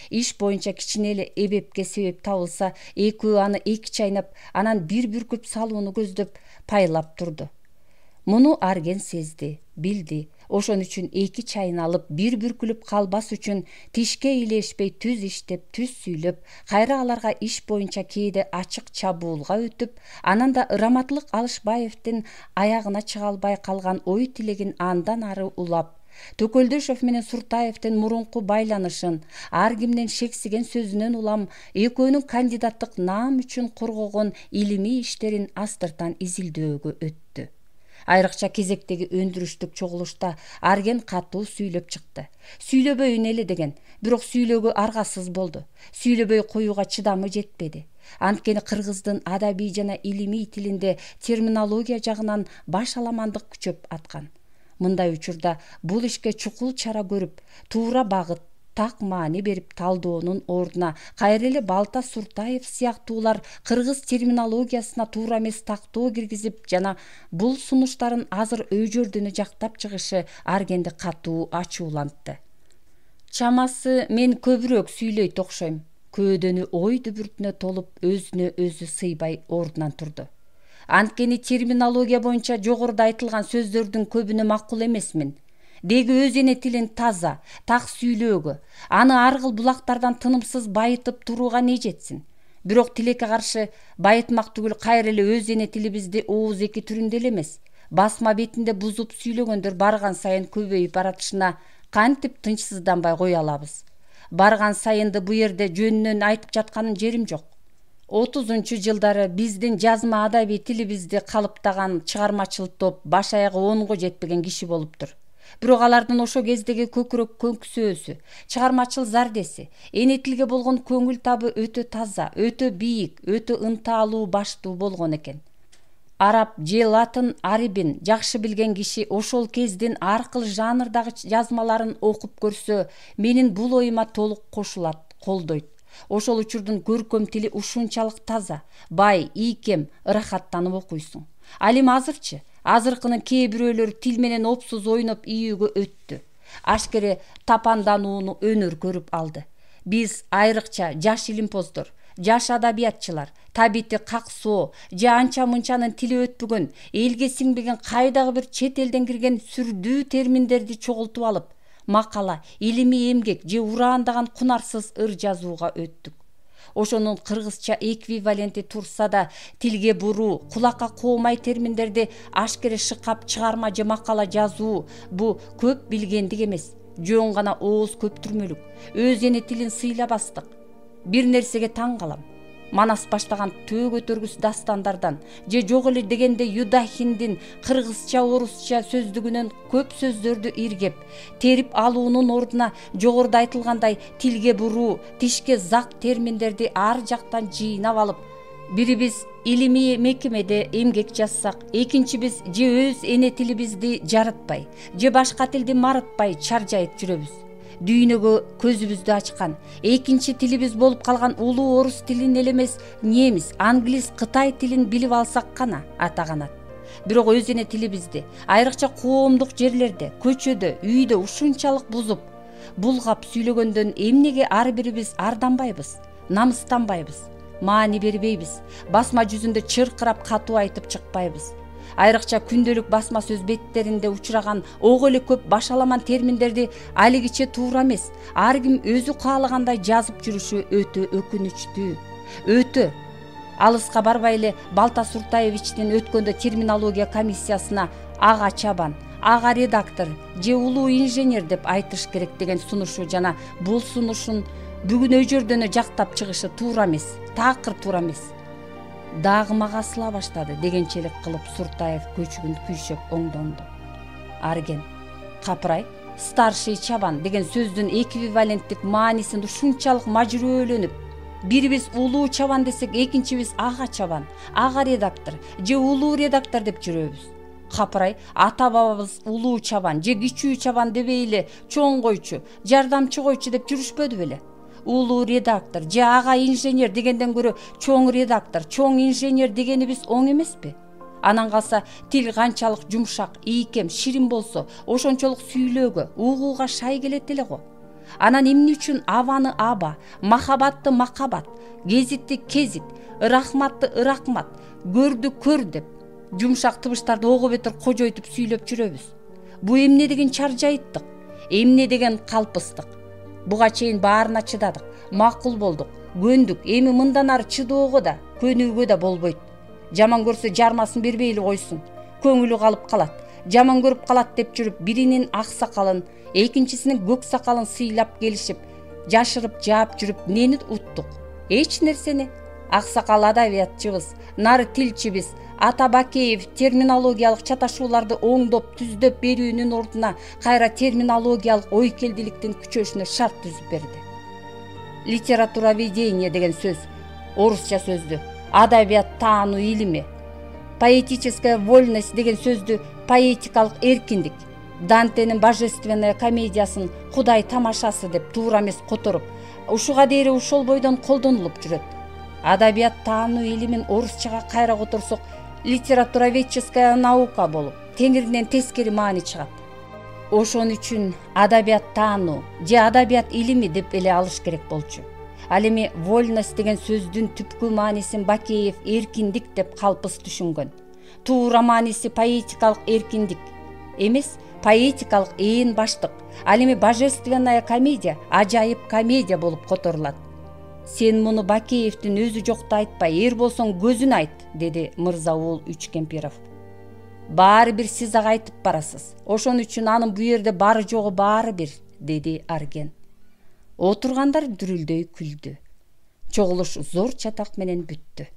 Иш боюнча кичине эле эбепке себеп табылса, экөө аны эки чайнап, анан бир бүркүп салууну көздөп пайлап турду. Муну Арген сезди, билди. Ошон үчүн эки чайын алып, бир бүркүлүп калбас үчүн тишке илешпей түз иштеп, түз сүйлөп, кайра аларга иш боюнча кээде ачык чабуулга өтүп, анан да Раматлык Алышбаевдин аягына чыга албай калган ой тилегин андан ары улап, Төкөлдөшев менен Суртаевдин мурунку байланышын, ар кимден шексиген сөзүнөн улам экөөнүн кандидаттык наам үчүн коргогон илимий иштерин астыртан изилдөөгө өттү. Айрыкча кезектеги өндүрүштүк чогулушта Арген катуу сүйлөп чыкты. Сүйлөбөйүн эле деген, бирок сүйлөөгө аргасыз болду. Сүйлөбөй коюуга чыдамы жетпеди. Анткени кыргыздын адабий жана илимий тилинде терминология жагынан баш аламандык күчөп аткан. Мындай учурда бул ишке чукул чара көрүп, туура багыт, так маани берип талдоонун ордуна кайра эле Балта Суртаев сыяктуулар кыргыз терминологиясына туура эмес тактоо киргизип жана бул сунуштарын азыр өжөрдүнө жактап чыгышы Аргенди катуу ачуулантты. Чамасы мен көбүрөөк сүйлөйт окшойм. Көөдөнү ой дүбүртүнө толуп, өзүнө өзү сыйбай ордунан турду. Анткени терминология боюнча жогоруда айтылган сөздөрдүн көбүнө макул эмесмин. Деги өз эне тилин таза, так сүйлөөгө, аны ар кыл булактардан тынымсыз байытып турууга не жетсин. Бирок тилекке каршы байытмак түгүл кайра эле өз эне тилибизди ооз эки түрүндө эле эмес, басма бетинде бузуп сүйлөгөндөр барган сайын көбөйүп баратышына кантип тынчсызданбай кое алабыз. Барган сайынды бу жерде жөнүнөн айтып жатканын жерим жок. 30-жылдары биздин жазма адабий тилибизди калыптаган чыгармачыл топ баш аягы 10го жетпеген киши болуптур. Бирок алардын ошо кездеги көкүрөк көңкүсөөсү, чыгармачыл зардеси, эне тилге болгон көңүл табы өтө таза, өтө бийик, өтө ынтаалуу, баштуу болгон экен. араб же латын арибин жакшы билген киши ошол кездин ар кыл жанрдагы жазмаларын окуп көрсө, менин бул оюма толук кошулат, колдойт. Ошол учурдун көркөм тили ушунчалык таза, бай, ийкем, ырахаттанып окуйсуң. Ал эми азырчы? Азыркынын кээ бирөөлөрү тил менен опсуз ойноп ийүүгө өттү. Ашкере тапанданууну өнөр көрүп алды. Биз айрыкча жаш илимпоздор, жаш адабиятчылар табити каксоо же анча мынчанын тили өтпөгөн, элге сиңбеген кайдагы бир чет элден кирген сүрдүү терминдерди чогултуп алып, макала, илимий эмгек же ураандаган кунарсыз ыр жазууга өттүк. Ошонун кыргызча эквиваленти турса да, тилге буруу, кулакка коомай терминдерди ашкере шыкап чыгарма же макала жазуу бу көп билгендик эмес, жөн гана ооз көптүрмөлүк, өз эне тилин сыйлабастык. Бир нерсеге таң калам. Манас баштаган төө көтөргүс дастандардан же жок эле дегенде Юдахиндин кыргызча, орусча сөздүгүнөн көп сөздөрдү иргеп, терип алуунун ордуна жогоруда айтылгандай тилге буруу, тишке зак терминдерди ар жактан жыйнап алып, бирибиз илимий мекемеде эмгек жазсак, экинчибиз же өз эне тилибизди жарытпай, же башка тилди марытпай чаржайып жүрөбүз. Дүйнөгө көзүбүздү ачкан, экинчи тилибиз болуп калган улуу орус тилин эле эмес, немис, англис, кытай тилин билип алсак гана атаганат. Бирок өз эне тилибизди айрыкча коомдук жерлерде, көчөдө, үйдө ушунчалык бузуп, булгап сүйлөгөндөн эмнеге ар бирибиз арданбайбыз, намыстанбайбыз, маани бербейбиз, басма жүзүндө чыркырап катуу айтып чыкпайбыз. Айрыкча күндөлүк басма сөз беттеринде учураган ого эле көп башаламан терминдерди алигиче туура эмес, ар ким өзү каалагандай жазып жүрүшү өтө өкүнүчтүү. Өтө алыска барбай эле Балта Суртаевичтин өткөндө терминология комиссиясына ага чабан, ага редактор же улуу инженер деп айтыш керек деген сунушу жана бул сунушун бүгүн өжөрдөнө жактап чыгышы туура эмес, такыр туура эмес. Дагы мага асыла баштады дегенчелик кылып Суртаев көчүгүн күйшөп оңдонду. Арген, капырай, старший чабан деген сөздүн эквиваленттик маанисин ушунчалык мажүрөөлөнүп, бирибиз улуу чабан десек, экинчибиз ага чабан, ага редактор же улуу редактор деп жүрөбүз. Капырай, ата бабабыз улуу чабан же кичүү чабан дебей эле чоң койчу, жардамчы койчу деп жүрүшпөдү беле? Улуу редактор же ага инженер дегенден көрө чоң редактор, чоң инженер дегенибиз оң эмеспи? Анан калса тил канчалык жумшак, ийкем, ширин болсо, ошончолук сүйлөөгө, угууга шай келет эле го. Анан эмне үчүн абаны аба, махабатты макабат, гезитти кезит, ырахматты ыракмат, көрдү көр деп жумшак тыбыштарды ого бетер кожойтуп сүйлөп жүрөбүз? Бу эмне деген чаржайыттык, эмне деген калпыстык? Буга чейин баарына чыдадык, макул болдук, көндүк, эми мындан ары чыдоого да, көнүүгө да болбойт. Жаман көрсө жармасын бербей эле койсун, көңүлү калып калат. Жаман көрүп калат деп жүрүп, биринин ак сакалын, экинчисинин көк сакалын сыйлап келишип, жашырып жаап жүрүп, нени уттук? Эч нерсени. Аксакал адабиятчыбыз, нары тилчибиз, Ата Бакеев терминологиялык чаташууларды оңдоп, түздөп берүүнүн ордуна кайра терминологиялык ойкелдиликтин күчөшүнө шарт түзүп берди. Литературоведение деген сөз, орусча сөздү адабият таануу илими, поэтическая вольность деген сөздү поэтикалык эркиндик, Дантенин божественная комедиясын Кудай тамашасы деп туура эмес которуп, ушуга дейре ушол бойдон колдонулуп жүрөт. Адабият таануу илимин орусчага кайра которсок, литературоведческая наука болуп, теңиринен тескери маани чыгат. Ошон үчүн адабият таануу же адабият илими деп эле алыш керек болчу. Ал эми вольность деген сөздүн түпкү маанисин Бакеев эркиндик деп калпыс түшүнгөн. Туура мааниси поэтикалык эркиндик эмес, поэтикалык ээн баштык. Ал эми божественная комедия ажайып комедия болуп которулат. Сен муну Бакеевдин өзү жокто айтпай, эр болсоң көзүн айт, деди Мырзаул Үчкемпиров. Баары бир сиз ага айтып барасыз. Ошон үчүн анын бу жерде бары жогу баары бир, деди Арген. Отургандар дүрүлдөй күлдү. Чогулуш зор чатак менен бүттү.